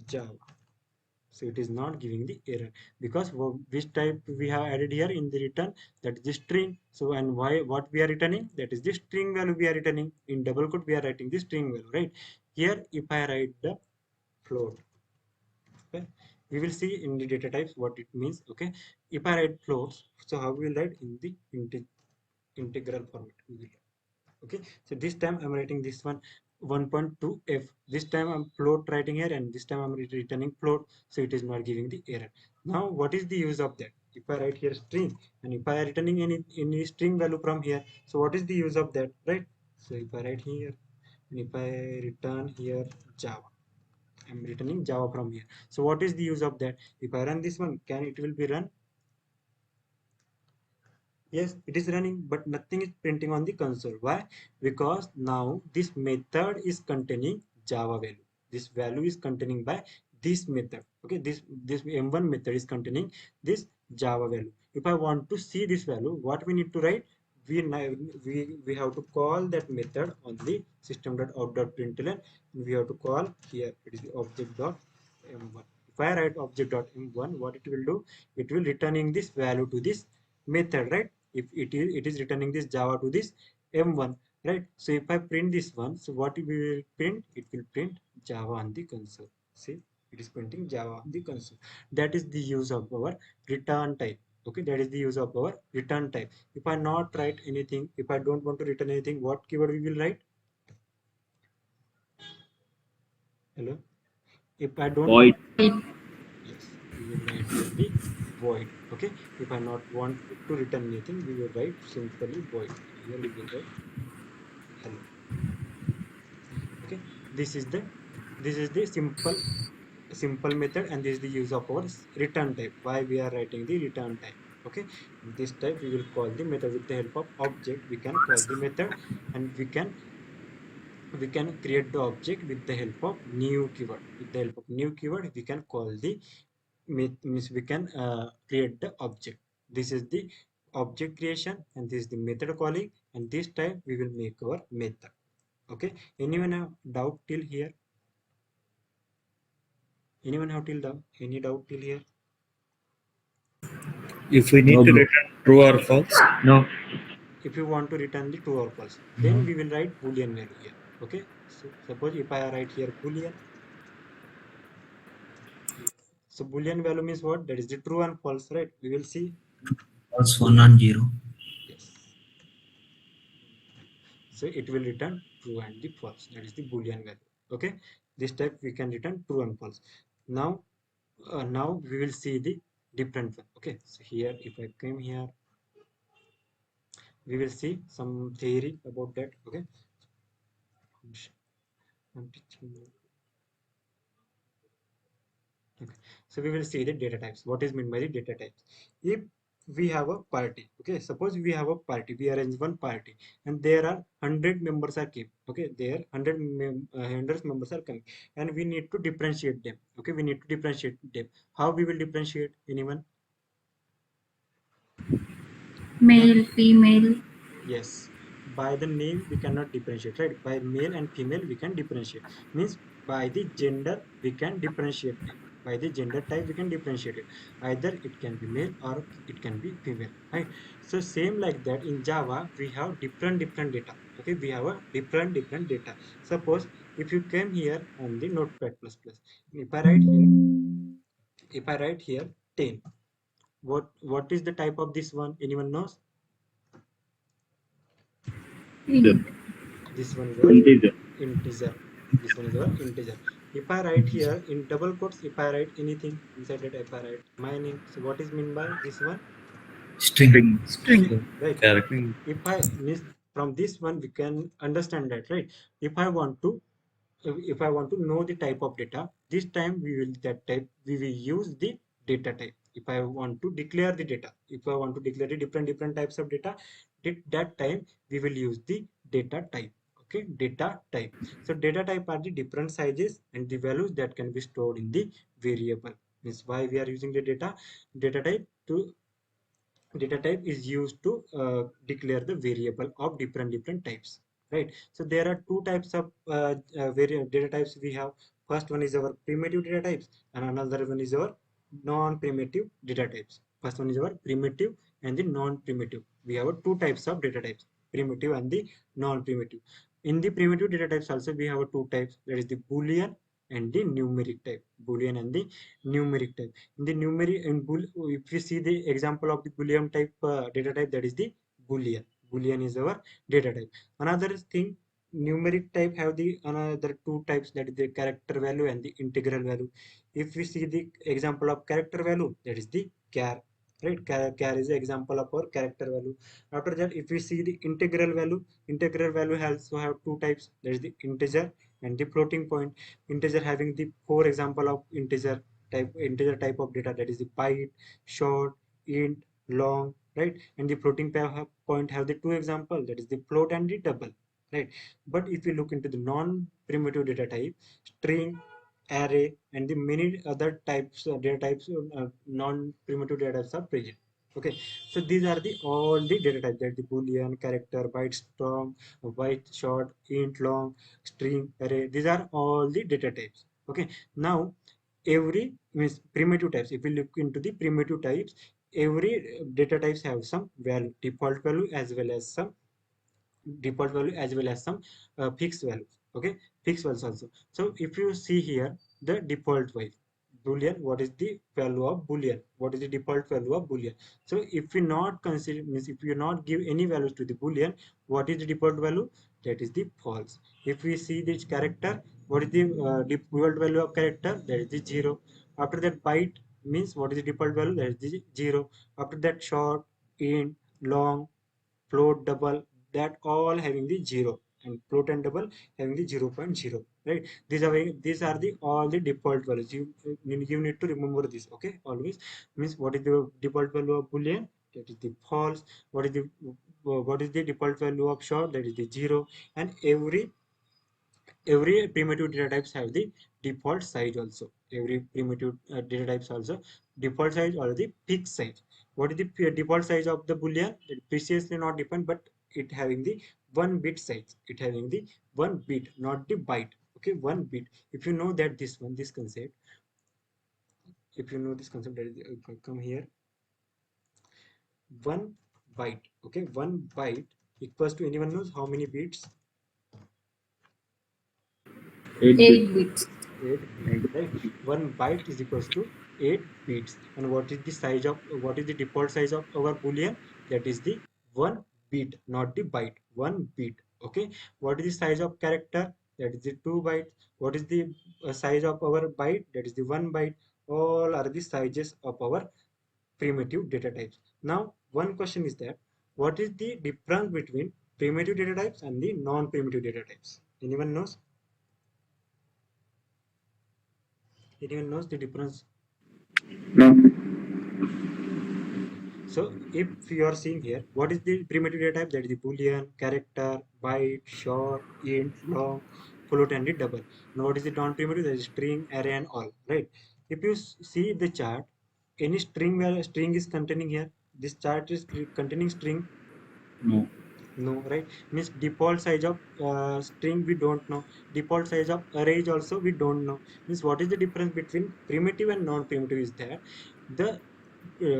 Speaker 1: Java, so it is not giving the error, because which type we have added here in the return, that is the string. So and why, what we are returning, that is the string value we are returning. In double quote we are writing the string value, right? Here if I write the float, okay, we will see in the data types what it means. Okay, if I write floats, so how we will write in the integral format we will write. Okay, so this time I'm writing this one 1.2f. This time I'm float writing here, and this time I'm returning float, so it is not giving the error. Now what is the use of that? If I write here string, and if I are returning any string value from here, so what is the use of that, right? So if I write here, and if I return here Java, I'm returning Java from here. So what is the use of that? If I run this one, can it will be run? Yes, it is running, but nothing is printing on the console. Why? Because now this method is containing Java value. This value is containing by this method. Okay, this M1 method is containing this Java value. If I want to see this value, what we need to write? We have to call that method on the system.out.println. We have to call here. It is the object.m1. If I write object.m1, what it will do? It will returning this value to this method, right? If it is returning this Java to this M1, right? So if I print this one, so what it will print? It will print Java on the console. See, it is printing Java on the console. That is the use of our return type. Okay, that is the use of our return type. If I not write anything, if I don't want to return anything, what keyword we will write? Hello. If I don't
Speaker 3: void.
Speaker 1: want, yes, we will write here the void. Okay, if I not want to return anything, we will write simply void. Here we will write hello. Okay, this is the simple method, and this is the use of our return type. Why we are writing the return type? Okay, this type we will call the method with the help of object. We can call the method, and we can create the object with the help of new keyword. With the help of new keyword, we can call the means we can create the object. This is the object creation, and this is the method calling, and this time we will make our method. Okay, anyone have doubt till here? Anyone have till doubt? Any doubt till here?
Speaker 5: If we
Speaker 3: No,
Speaker 5: need to
Speaker 3: bro.
Speaker 5: return true or false,
Speaker 3: No.
Speaker 1: If you want to return the true or false, then
Speaker 5: no.
Speaker 1: we will write boolean value here. Okay, so suppose if I write here boolean, so boolean value means what? That is the true and false, right? We will see.
Speaker 6: False 1 and 0.
Speaker 1: Yes, so it will return true and the false. That is the boolean value. Okay, this type we can return true and false. Now, now we will see the different one. Okay, so here if I come here, we will see some theory about that. Okay, I'm teaching you. Okay, so we will see the data types. What is meant by the data types? If we have a party. Okay, suppose we have a party, we arrange one party, and there are 100 members are came. Okay, there 100 members are coming, and we need to differentiate them. Okay, we need to differentiate them. How we will differentiate? Anyone? Yeah.
Speaker 2: Male, female.
Speaker 1: Yes, by the name we cannot differentiate, right? By male and female we can differentiate. Means by the gender we can differentiate it. By the gender type we can differentiate it. Either it can be male or it can be female, right? So same like that in Java we have different data. Okay, we have a different data. Suppose if you came here on the Notepad++, if I write here, if I write here 10, what is the type of this one? Anyone knows?
Speaker 2: Int.
Speaker 1: This one is our
Speaker 3: Integer.
Speaker 1: integer. This one is our integer. If I write here in double quotes, if I write anything inside it, if I write my name, so what is mean by this one?
Speaker 6: String.
Speaker 2: String.
Speaker 1: String, right?
Speaker 6: Character.
Speaker 1: If I miss from this one, we can understand that, right? If I want to, if I want to know the type of data, this time we will that type we will use the data type. If I want to declare the data, if I want to declare the different types of data, that time we will use the data type. Okay, data type. So data type are the different sizes and the values that can be stored in the variable. Means why we are using the data type to data type is used to declare the variable of different types, right? So there are two types of data types we have. First one is our primitive data types and another one is our non-primitive data types. First one is our primitive and the non-primitive. We have two types of data types, primitive and the non-primitive. In the primitive data types also we have two types, that is the boolean and the numeric type. Boolean and the numeric type. In the numeric in bool, if we see the example of the boolean type data type, that is the boolean. Boolean is our data type. Another thing, numeric type have the another two types, that is the character value and the integral value. If we see the example of character value, that is the char, right? Char is the example of our character value. After that, if we see the integral value also have two types, that is the integer and the floating point. Integer having the four example of integer type of data, that is the byte, short, int, long, right? And the floating point have the two example, that is the float and the double, right? But if you look into the non-primitive data type, string, array, and the many other types data types, non-primitive data types are present. Okay, so these are the all the data types, that the boolean, character, byte, strong, byte, short, int, long, string, array. These are all the data types. Okay, now every means primitive types, if we look into the primitive types, every data types have some value, default value as well as some fixed values. Okay, fixed values also. So if you see here the default value boolean, what is the value of boolean, what is the default value of boolean? So if we not consider, means if you not give any values to the boolean, what is the default value? That is the false. If we see this character, what is the default value of character? That is the 0. After that, byte means what is the default value? That is the 0. After that, short, int, long, float, double, that all having the 0, and float and double having the 0 0.0, right? These are the all the default values. You need to remember this. Okay, always. Means what is the default value of boolean? That is the false. What is the default value of short? That is the 0. And every primitive data types have the default size also. Every primitive data types also default size or the fixed size. What is the default size of the boolean? It preciously not defined, but it having the 1 bit size, it having the 1 bit, not the byte. Okay, 1 bit. If you know that this concept, if you know this concept, that is, come here, 1 byte. Okay, 1 byte equals to, anyone knows how many bits?
Speaker 3: 8 bit.
Speaker 2: 8 bits.
Speaker 1: 8 bits, right? 1 byte is equals to 8 bits. And what is the size of, what is the default size of our boolean? That is the 1 bit, not the byte. 1 bit. Okay, what is the size of character? That is the 2 bytes. What is the size of our byte? That is the 1 byte. All are the sizes of our primitive data types. Now one question is that, what is the difference between primitive data types and the non-primitive data types? Anyone knows? Anyone knows the difference?
Speaker 3: No.
Speaker 1: So if you are seeing here, what is the primitive data type? That is the boolean, character, byte, short, int, long, float, and the double. Now what is the non-primitive? That is string, array, and all, right? If you see the chart, any string where string is containing here, this chart is containing string.
Speaker 3: No.
Speaker 1: No, right? Means default size of string we don't know, default size of array is also we don't know. Means what is the difference between primitive and non-primitive is that the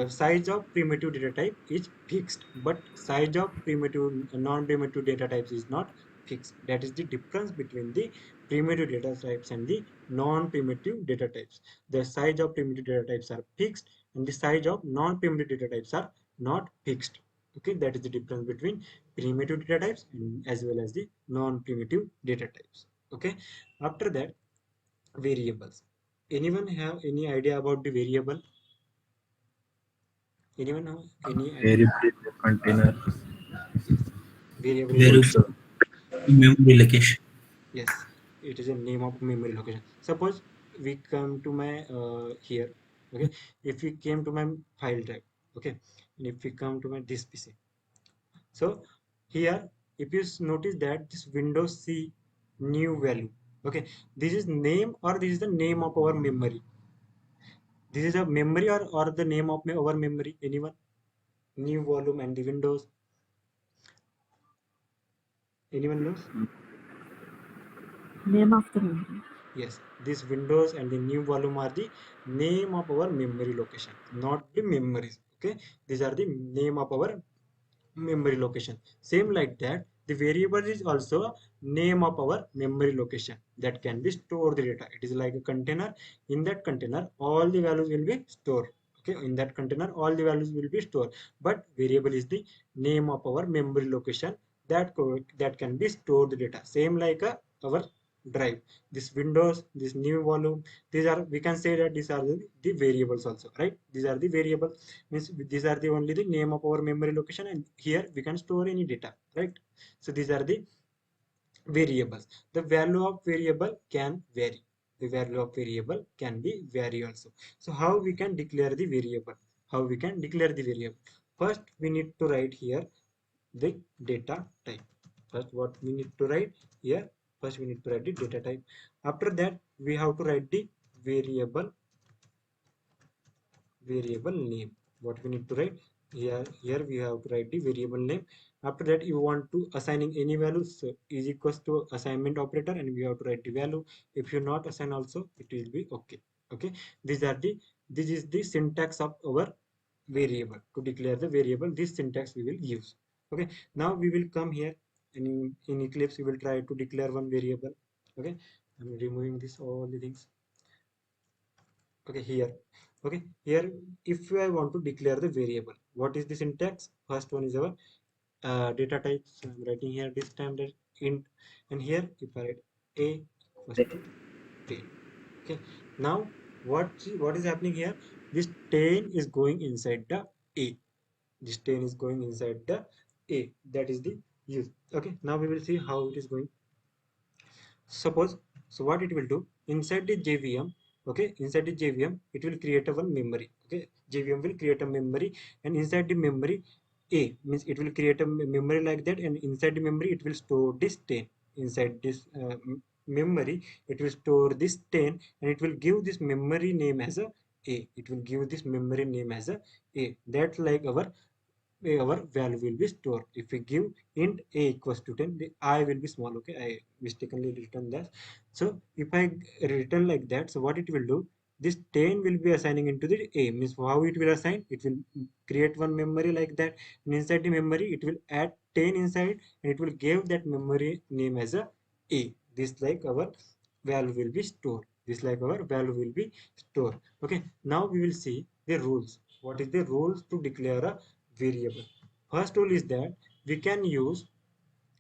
Speaker 1: size of primitive data type is fixed, but size of primitive non-primitive data types is not fixed. That is the difference between the primitive data types and the non-primitive data types. The size of primitive data types are fixed and the size of non-primitive data types are not fixed. Okay, that is the difference between primitive data types and as well as the non-primitive data types. Okay, after that, variables. Anyone have any idea about the variable? Anyone have any idea?
Speaker 3: Variable is a container.
Speaker 1: Yes, variable is
Speaker 6: Very
Speaker 1: a,
Speaker 3: Also,
Speaker 6: memory location.
Speaker 1: yes, it is a name of memory location. Suppose we come to my here, okay. If we came to my file drive, okay, and if we come to my this PC, so here if you notice that this Windows C new value, okay, this is name or this is the name of our memory. This is a memory or the name of our memory. Anyone? New volume and the Windows. Anyone knows?
Speaker 2: Name of the memory.
Speaker 1: Yes, this Windows and the new volume are the name of our memory location, not the memories. Okay, these are the name of our memory location. Same like that, the variable is also a name of our memory location that can be stored the data. It is like a container. In that container, all the values will be stored. Okay, in that container, all the values will be stored. But variable is the name of our memory location that can be stored the data. Same like our drive. This Windows, this new volume, these are, we can say that these are the variables also, right? These are the variables, means these are the only the name of our memory location, and here we can store any data, right? So these are the variables. The value of variable can vary. The value of variable can be vary also. So how we can declare the variable? How we can declare the variable? First we need to write here the data type. First what we need to write here, first we need to write the data type. After that we have to write the variable name. What we need to write here, we have to write the variable name. After that you want to assigning any values, so is equals to assignment operator, and we have to write the value. If you not assign also, it will be okay. Okay, these are the, this is the syntax of our variable. To declare the variable, this syntax we will use. Okay, now we will come here, and in Eclipse we will try to declare one variable. Okay, I'm removing this all the things. Okay, here, okay, here if I want to declare the variable, what is the syntax? First one is our data type. So I'm writing here this time that int, and here if I write a equals to 10. Okay, now what is happening here? This 10 is going inside the a. This 10 is going inside the a. That is the use. Okay, now we will see how it is going. Suppose, so what it will do inside the JVM, okay, inside the JVM it will create a one memory. Okay, JVM will create a memory, and inside the memory A means it will create a memory like that, and inside the memory it will store this 10. Inside this memory it will store this 10, and it will give this memory name as a A. It will give this memory name as a A. That's like our value will be stored. If we give int a equals to 10, the I will be small. Okay, I mistakenly written that. So if I return like that, so what it will do, this 10 will be assigning into the a. Means how it will assign, it will create one memory like that, and inside the memory it will add 10 inside, and it will give that memory name as a. This like our value will be stored. This like our value will be stored. Okay, now we will see the rules. What is the rules to declare a variable? First rule is that we can use,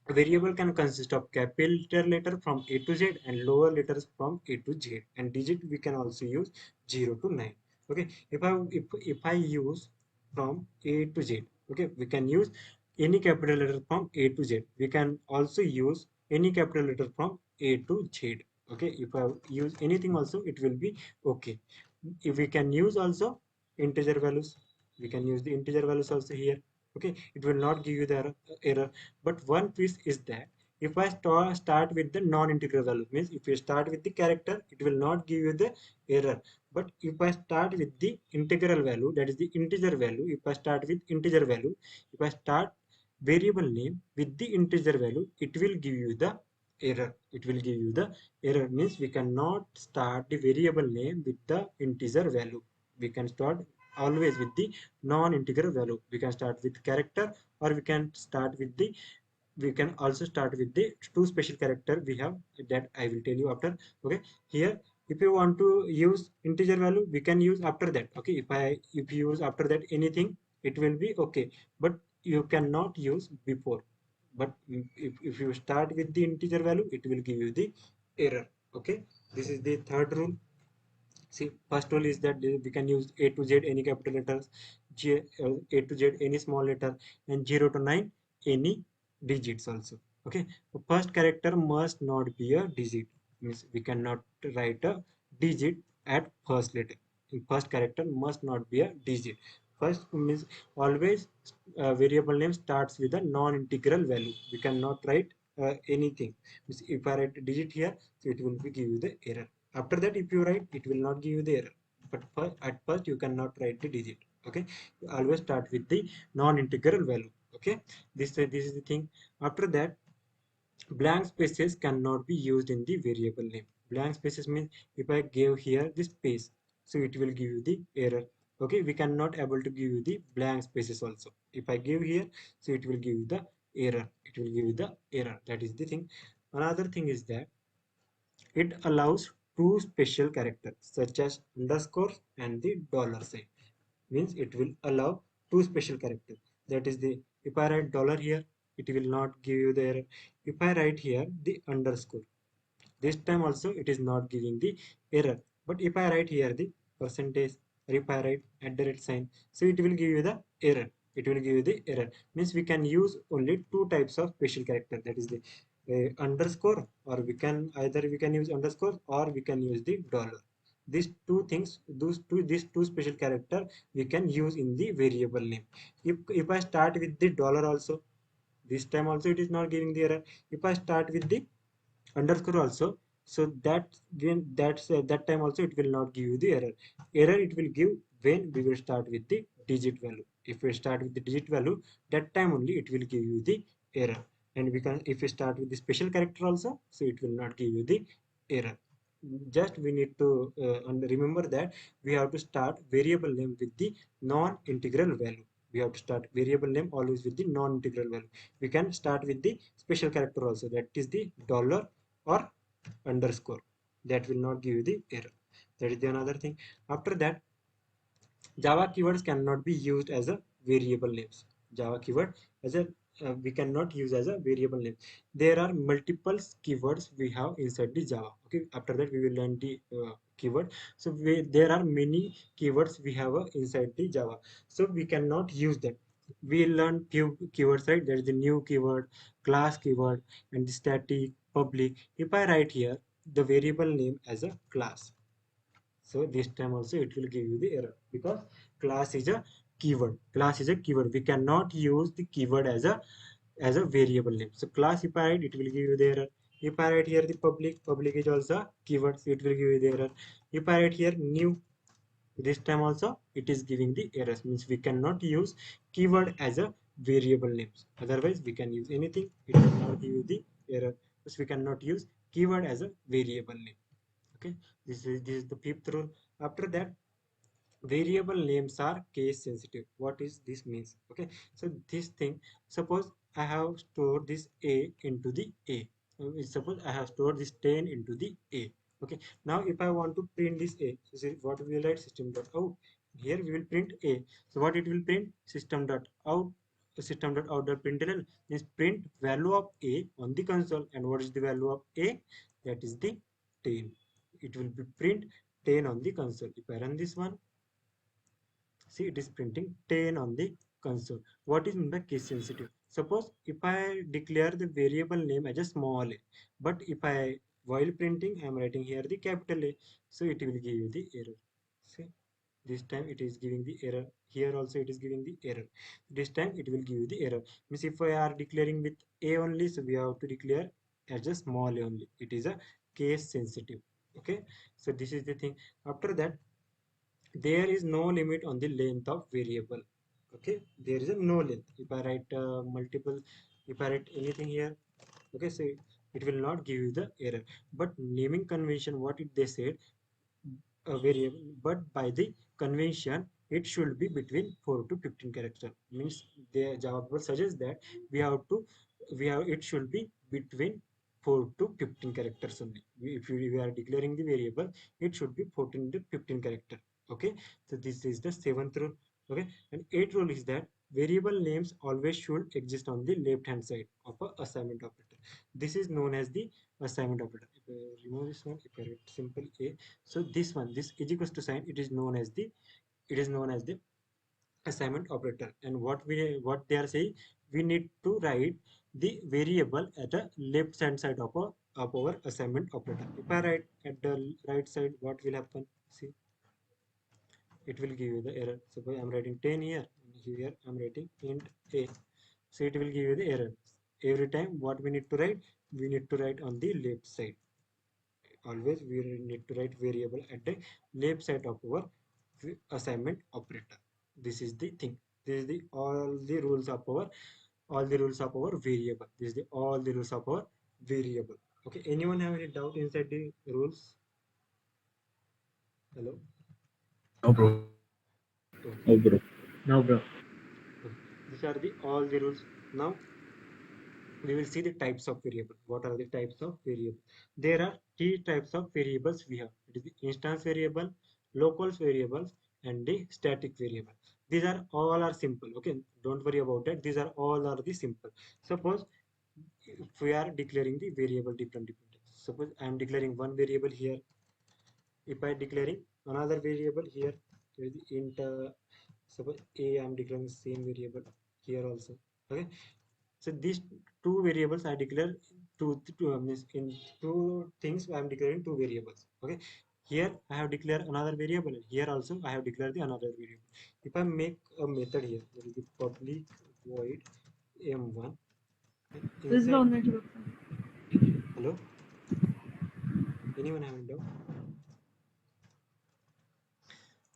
Speaker 1: a variable can consist of capital letter from A to Z and lower letters from A to Z, and digit we can also use 0 to 9. Okay, if I use from A to Z, okay, we can use any capital letter from A to Z. We can also use any capital letter from A to Z. Okay, if I use anything also, it will be okay. If we can use also integer values, We can use the integer values also here. Okay, it will not give you the error. But one piece is that if I start with the non-integral value, means if you start with the character, it will not give you the error. But if I start with the integral value, that is the integer value, if I start with integer value, if I start variable name with the integer value, it will give you the error. It will give you the error, means we cannot start the variable name with the integer value. We can start always with the non-integral value. We can start with character, or we can start with the, we can also start with the two special character we have, that I will tell you after. Okay, here if you want to use integer value, we can use after that. Okay, if you use after that anything, it will be okay, but you cannot use before. But if you start with the integer value, it will give you the error. Okay, this is the third rule. See, first rule is that we can use A to Z any capital letters, A to Z any small letter, and 0 to 9 any digits also. Okay, the first character must not be a digit. Means we cannot write a digit at first letter. In first character must not be a digit. First means always variable name starts with a non-integral value. We cannot write anything. Means if I write a digit here, so it will be give you the error. After that, if you write, it will not give you the error. But at first, you cannot write the digit. Okay, you always start with the non-integral value. Okay, this is the thing. After that, blank spaces cannot be used in the variable name. Blank spaces means if I give here the space, so it will give you the error. Okay, we cannot able to give you the blank spaces also. If I give here, so it will give you the error. It will give you the error. That is the thing. Another thing is that it allows two special characters such as underscore and the dollar sign. Means it will allow two special characters. That is the, if I write dollar here, it will not give you the error. If I write here the underscore, this time also it is not giving the error. But if I write here the percentage, or if I write at the rate sign, so it will give you the error. It will give you the error. Means we can use only two types of special character. That is the underscore, or we can either we can use underscore or we can use the dollar. These two things, these two special character we can use in the variable name. If I start with the dollar also, this time also it is not giving the error. If I start with the underscore also, so that when that time also it will not give you the error it will give when we will start with the digit value. If we start with the digit value, that time only it will give you the error. And we can, if we start with the special character also, so it will not give you the error. Just we need to and remember that we have to start variable name with the non-integral value. We have to start variable name always with the non-integral value. We can start with the special character also, that is the dollar or underscore. That will not give you the error. That is the another thing. After that, Java keywords cannot be used as a variable names. Java keyword as a we cannot use as a variable name. There are multiple keywords we have inside the Java. Okay, after that we will learn the keyword. So there are many keywords we have inside the Java. So we cannot use them. We learn few keywords, right? There is the new keyword, class keyword, and the static, public. If I write here the variable name as a class, so this time also it will give you the error, because class is a keyword. Class is a keyword. We cannot use the keyword as a variable name. So class, if I write, it will give you the error. If I write here the public is also a keyword, so it will give you the error. If I write here new, this time also it is giving the errors. Means we cannot use keyword as a variable names. Otherwise we can use anything. It will not give you the error. Because we cannot use keyword as a variable name. Okay, this is the fifth rule. After that, variable names are case sensitive. What is this means? Okay, so this thing, suppose I have stored this a into the a. Suppose I have stored this 10 into the a. Okay, now if I want to print this a, so see what we will write, system dot out. Here we will print a. So what it will print, system dot out, system dot out dot println is print value of a on the console. And what is the value of a? That is the 10. It will be print 10 on the console. If I run this one, see it is printing 10 on the console. What is mean by case sensitive? Suppose if I declare the variable name as a small a, but if I, while printing, I am writing here the capital A, so it will give you the error. See, This time it is giving the error. Here also it is giving the error. This time it will give you the error. Means if we are declaring with a only, so we have to declare as a small a only. It is a case sensitive. Okay, so this is the thing. After that, there is no limit on the length of variable. Okay, there is a no length. If I write multiple, if I write anything here, okay, so it will not give you the error. But naming convention, what it they said, a variable, but by the convention it should be between 4 to 15 character. Means the Java suggests that we have it should be between 4 to 15 characters only. We are declaring the variable, it should be 14 to 15 character. Okay, so this is the seventh rule. Okay, and eighth rule is that variable names always should exist on the left hand side of a assignment operator. This is known as the assignment operator. If I remove this one, if I write simple a, so this one, this is equals to sign, it is known as the assignment operator. And what they are saying, we need to write the variable at the left hand side of our assignment operator. If I write at the right side, what will happen? See, it will give you the error. Suppose I'm writing 10 here, and here I'm writing int a. So it will give you the error. Every time what we need to write, we need to write on the left side. Always we need to write variable at the left side of our assignment operator. This is the thing. This is the all the rules of our variable. This is the all the rules of our variable. Okay, anyone have any doubt inside the rules? Hello.
Speaker 3: No, bro.
Speaker 1: Okay,
Speaker 3: No, bro.
Speaker 6: No, bro.
Speaker 1: okay. These are the all the rules. Now we will see the types of variable. What are the types of variable? There are three types of variables we have. It is the instance variable, local variables, and the static variable. These are all are simple. Okay, don't worry about that. These are all are the simple. Suppose if we are declaring the variable different types. Suppose I am declaring one variable here. If I declaring another variable here, with int suppose a, I am declaring the same variable here also. Okay, so these two variables I declare means in two things I am declaring two variables. Okay, here I have declared another variable. Here also I have declared the another variable. If I make a method here, there is the public void m1, and
Speaker 2: This is
Speaker 1: inside,
Speaker 2: on network.
Speaker 1: hello, anyone having doubt?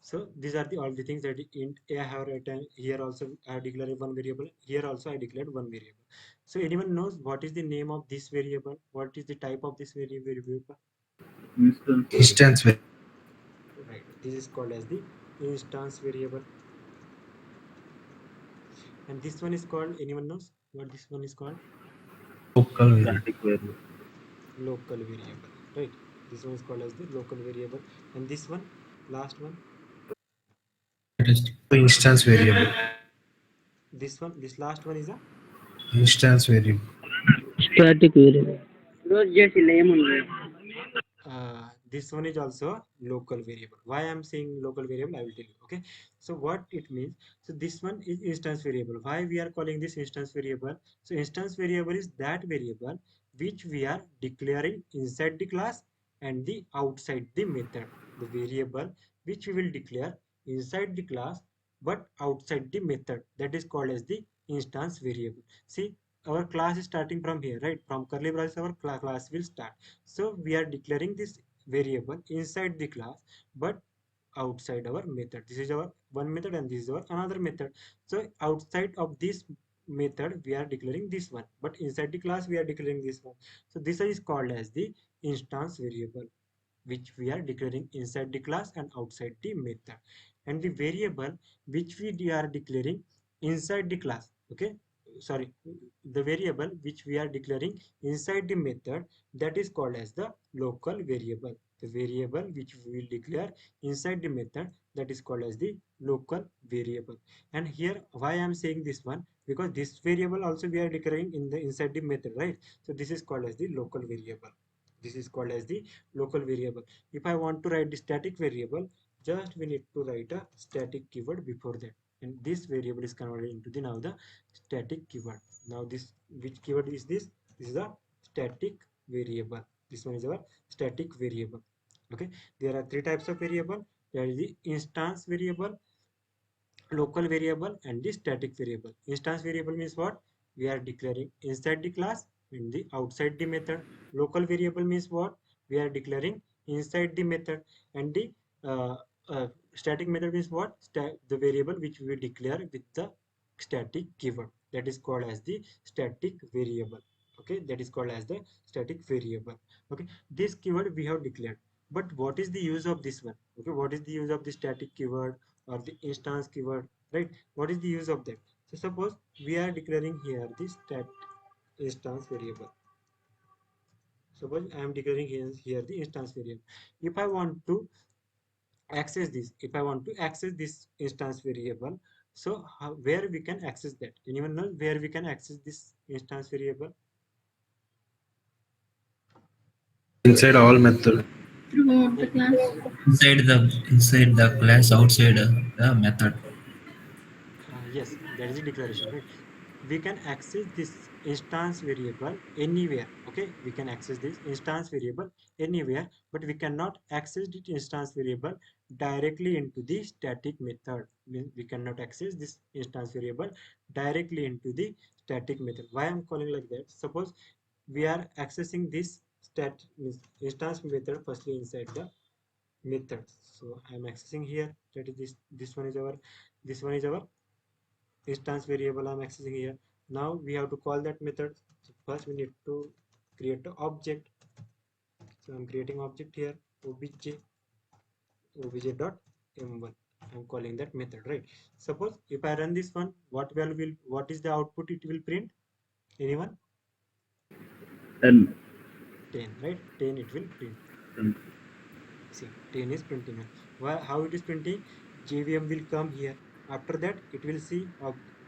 Speaker 1: So these are the all the things that int a I have written here. Also I have declared one variable. Here also I declared one variable. So anyone knows what is the name of this variable? What is the type of this variable?
Speaker 3: Instance.
Speaker 6: Instance variable.
Speaker 1: Right. This is called as the instance variable. And this one is called, anyone knows what this one is called?
Speaker 6: Local variable.
Speaker 3: Static variable.
Speaker 1: Local variable. Right. This one is called as the local variable. And this one, last one,
Speaker 6: That is the instance variable.
Speaker 1: this one, this last one is a
Speaker 6: Instance variable.
Speaker 5: Static variable. Rose just lemon.
Speaker 1: this one is also a local variable. Why I'm saying local variable, I will tell you. Okay, so what it means, so this one is instance variable. Why we are calling this instance variable? So instance variable is that variable which we are declaring inside the class and the outside the method. The variable which we will declare inside the class but outside the method, that is called as the instance variable. See, our class is starting from here, right? From curly braces our class will start. So we are declaring this variable inside the class but outside our method. This is our one method and this is our another method. So outside of this method we are declaring this one, but inside the class we are declaring this one. So this is called as the instance variable, which we are declaring inside the class and outside the method. And the variable which we are declaring inside the class, okay, sorry, the variable which we are declaring inside the method, that is called as the local variable. The variable which we will declare inside the method, that is called as the local variable. And here why I am saying this one, because this variable also we are declaring in the inside the method, right? So this is called as the local variable. This is called as the local variable. If I want to write the static variable, just we need to write a static keyword before that, and this variable is converted into the now the static keyword. Now this, which keyword is this? This is a static variable. This one is our static variable. Okay, there are three types of variable: There is the instance variable, local variable, and the static variable. Instance variable means what? We are declaring inside the class and the outside the method. Local variable means what? We are declaring inside the method. And the uh, static method means what? The variable which we declare with the static keyword. That is called as the static variable. Okay, that is called as the static variable. Okay, this keyword we have declared. But what is the use of this one? Okay, what is the use of the static keyword or the instance keyword, right? What is the use of that? So suppose we are declaring here the stat instance variable. Suppose I am declaring here the instance variable. If I want to access this, if I want to access this instance variable, so where we can access that? Anyone know where we can access this instance variable?
Speaker 6: Inside all method.
Speaker 2: Throughout the
Speaker 1: Yeah.
Speaker 2: class.
Speaker 7: Inside the class, outside the method.
Speaker 1: Yes, that is the declaration, right? We can access this instance variable anywhere. Okay, we can access this instance variable anywhere, but we cannot access this instance variable directly into the static method. We cannot access this instance variable directly into the static method. Why I'm calling like that? Suppose we are accessing this instance method firstly inside the method. So I'm accessing here. That is this one is our, this one is our instance variable I'm accessing here. Now we have to call that method. So first we need to create an object. So I'm creating object here, obj.m1. I'm calling that method, right? Suppose if I run this one, what is the output it will print? Anyone?
Speaker 3: 10.
Speaker 1: 10, right? 10 it will print.
Speaker 3: 10.
Speaker 1: See, 10 is printing now. Why, how it is printing? JVM will come here. After that, it will see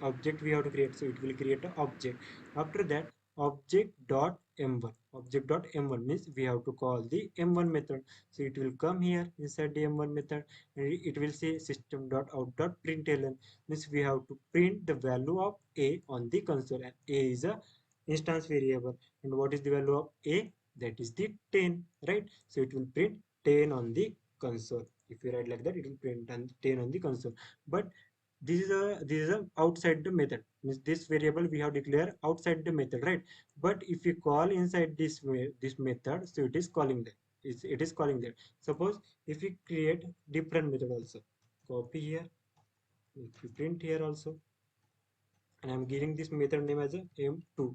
Speaker 1: object we have to create. So it will create an object. After that, object.m1. Object.m1 means we have to call the m1 method. So it will come here inside the m1 method and it will say system.out.println, means we have to print the value of a on the console. And a is a instance variable. And what is the value of a? That is the 10, right? So it will print 10 on the console. If you write like that, it will print 10 on the console. But this is a outside the method, means this variable we have declared outside the method, right? But if you call inside this method, so it is calling that, it is calling that. Suppose if we create different method also, copy here, if you print here also, and I'm giving this method name as a m2,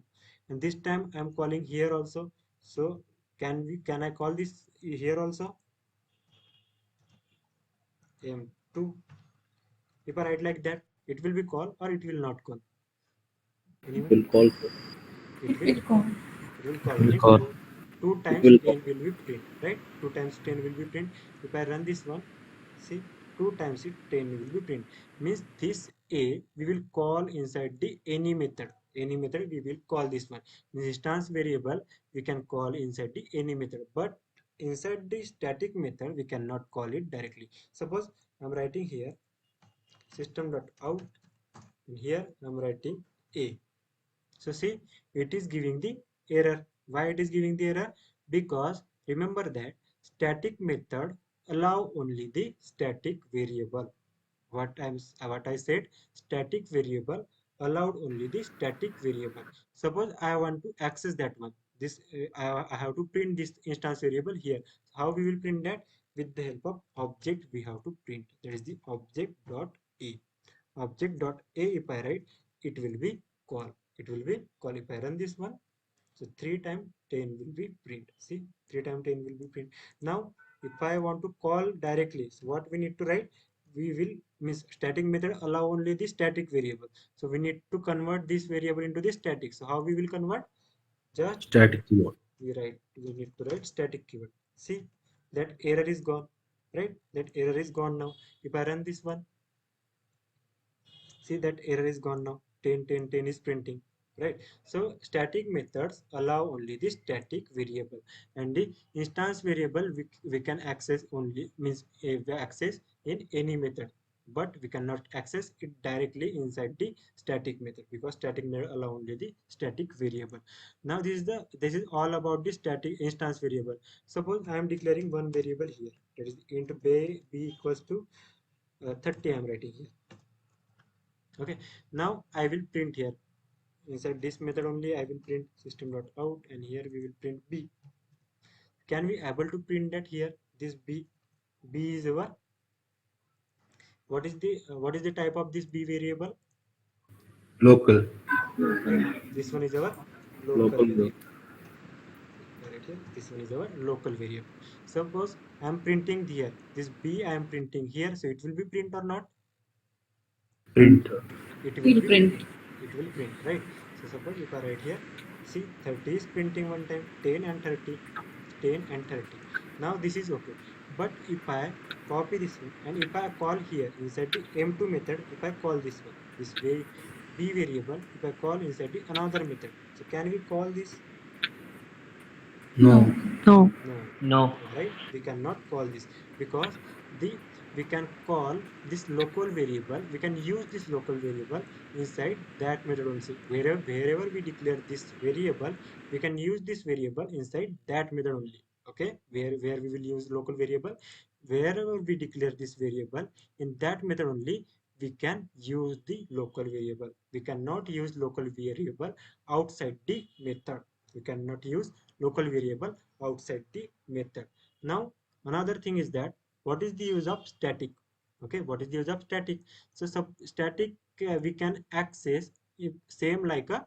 Speaker 1: and this time I'm calling here also. So can I call this here also m2? If I write like that, it will be call or it will not call?
Speaker 3: It
Speaker 1: Anyone?
Speaker 3: will call for.
Speaker 1: It will
Speaker 2: It call.
Speaker 1: it will call,
Speaker 6: Will
Speaker 1: means
Speaker 6: call.
Speaker 1: two
Speaker 3: It
Speaker 1: times
Speaker 3: will call.
Speaker 1: 10 will be print, right? 2 times 10 will be print. If I run this one, see, 2 times it 10 will be print, means this a we will call inside the any method. Any method we will call this one. Means instance variable we can call inside the any method, but inside the static method we cannot call it directly. Suppose I'm writing here system.out, and here I'm writing a. So see, it is giving the error. Why it is giving the error? Because remember that static method allow only the static variable. What I said, static variable allowed only the static variable. Suppose I want to access that one. This I have to print this instance variable here. How we will print that? With the help of object we have to print. That is the object dot a. Object dot a, if I write, it will be call. It will be call. If I run this one, so 3 times 10 will be print. See, 3 times 10 will be print. Now if I want to call directly, so what we need to write? We will, miss static method allow only the static variable. So we need to convert this variable into the static. So how we will convert? Just
Speaker 6: Static keyword.
Speaker 1: we need to write static keyword. See, that error is gone, right? That error is gone now. If I run this one, see that error is gone now. 10 10 10 is printing, right? So static methods allow only the static variable, and the instance variable we can access only, means we access in any method. but we cannot access it directly inside the static method, because static method allow only the static variable. Now this is all about the static instance variable. Suppose I am declaring one variable here, that is int b equals to 30. I am writing here. Okay, now I will print here inside this method only. I will print system.out, and here we will print b. Can we able to print that here? This b is our, what is the type of this b variable?
Speaker 3: Local.
Speaker 1: Right, this one is our local
Speaker 3: Local group.
Speaker 1: variable. Right here, this one is our local variable. Suppose I am printing here this b, I am printing here, so it will be print or not?
Speaker 3: Print.
Speaker 1: It will
Speaker 2: Will
Speaker 1: be
Speaker 2: print.
Speaker 1: it will print, right? So suppose if I write here, see 30 is printing one time, 10 and 30, 10 and 30. Now this is okay, but if I copy this one and if I call here inside the m2 method, if I call this one, this way b variable, if I call inside the another method, so can we call this?
Speaker 3: No.
Speaker 4: No.
Speaker 1: No,
Speaker 5: No.
Speaker 1: right? We cannot call this, because the we can call this local variable. We can use this local variable inside that method also. Wherever we declare this variable, we can use this variable inside that method only. Okay, where we will use local variable, wherever we declare this variable, in that method only we can use the local variable. We cannot use local variable outside the method. We cannot use local variable outside the method. Now another thing is that, what is the use of static? Okay, what is the use of static? So static, we can access if same like a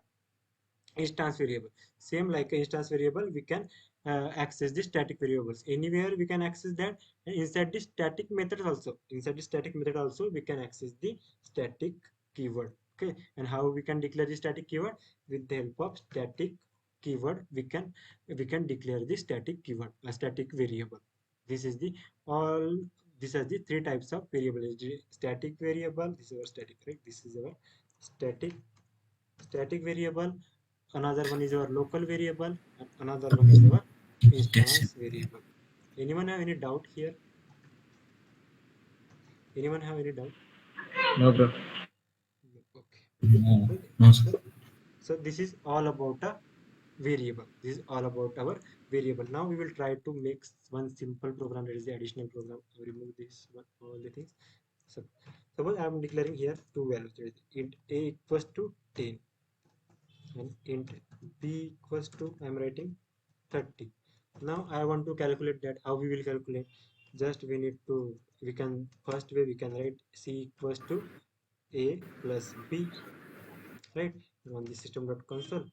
Speaker 1: instance variable, same like a instance variable, we can access the static variables anywhere. We can access that, and inside the static method also, inside the static method also we can access the static keyword. Okay, and how we can declare the static keyword? With the help of static keyword, we can declare the static keyword, a static variable. This is the all, these are the three types of variable. Static variable, this is our static, right? This is our static variable. Another one is our local variable, and another one is our
Speaker 7: That's it.
Speaker 1: instance variable. Anyone have any doubt here? Anyone have any doubt?
Speaker 5: No, bro.
Speaker 1: Okay.
Speaker 7: No,
Speaker 1: Okay.
Speaker 7: no,
Speaker 1: So,
Speaker 7: sir.
Speaker 1: so this is all about a variable. This is all about our variable. Now we will try to make one simple program, that is the additional program. Remove this one, all the things. So suppose I am declaring here two values. That is int a equals to 10 and int b equals to, I am writing 30. Now I want to calculate that. How we will calculate? Just we need to, we can, first way we can write c equals to a plus b, right? On the system.console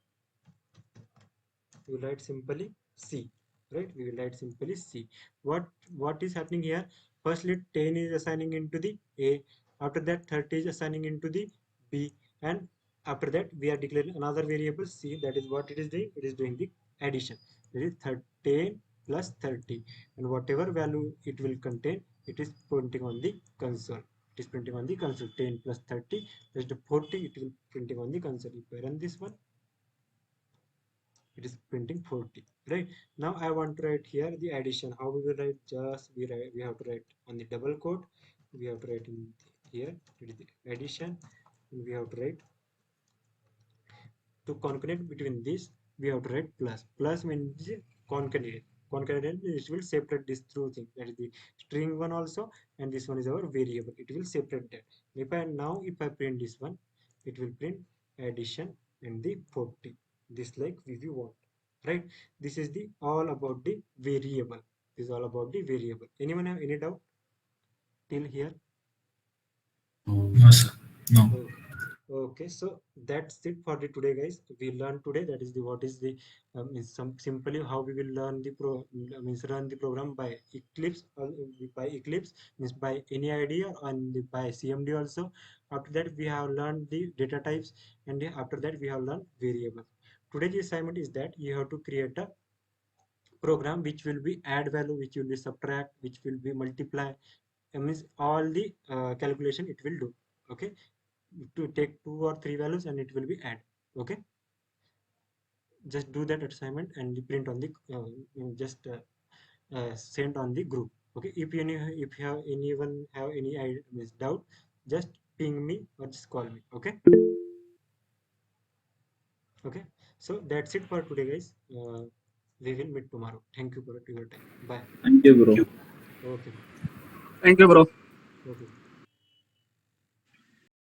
Speaker 1: we will write simply c, right? We will write simply c. What is happening here? Firstly 10 is assigning into the a, after that 30 is assigning into the b, and after that we are declaring another variable c. That is what it is doing, it is doing the addition. That is 10 plus 30, and whatever value it will contain, it is printing on the console. It is printing on the console. 10 plus 30 is the 40, it will printing on the console. If I run this one, it is printing 40, right? Now I want to write here the addition. How we will write? Just we have to write on the double quote, we have to write in here, it is the addition, and we have to write, to concatenate between this, we have to write plus. Plus means concatenate means it will separate these two things, that is the string one also, and this one is our variable. It will separate that. If I print this one, it will print addition and the 40, this like we want, right? This is the all about the variable. This is all about the variable. Anyone have any doubt till here?
Speaker 7: No, sir. No.
Speaker 1: Okay. Okay, so that's it for the today, guys. We learned today, that is the what is the means some simply how we will learn the means run the program by Eclipse, by Eclipse means by any idea, and by CMD also. After that we have learned the data types, and after that we have learned variables. Today's assignment is that you have to create a program which will be add value, which will be subtract, which will be multiply. Means all the calculation it will do. Okay, to take two or three values and it will be add. Okay, just do that assignment and print on the just send on the group. Okay, if anyone have any doubt, just ping me or just call me. Okay. Okay, so that's it for today, guys. We will meet tomorrow. Thank you for your time. Bye.
Speaker 3: Thank you, bro.
Speaker 1: Okay.
Speaker 8: Thank you, bro.
Speaker 1: Okay.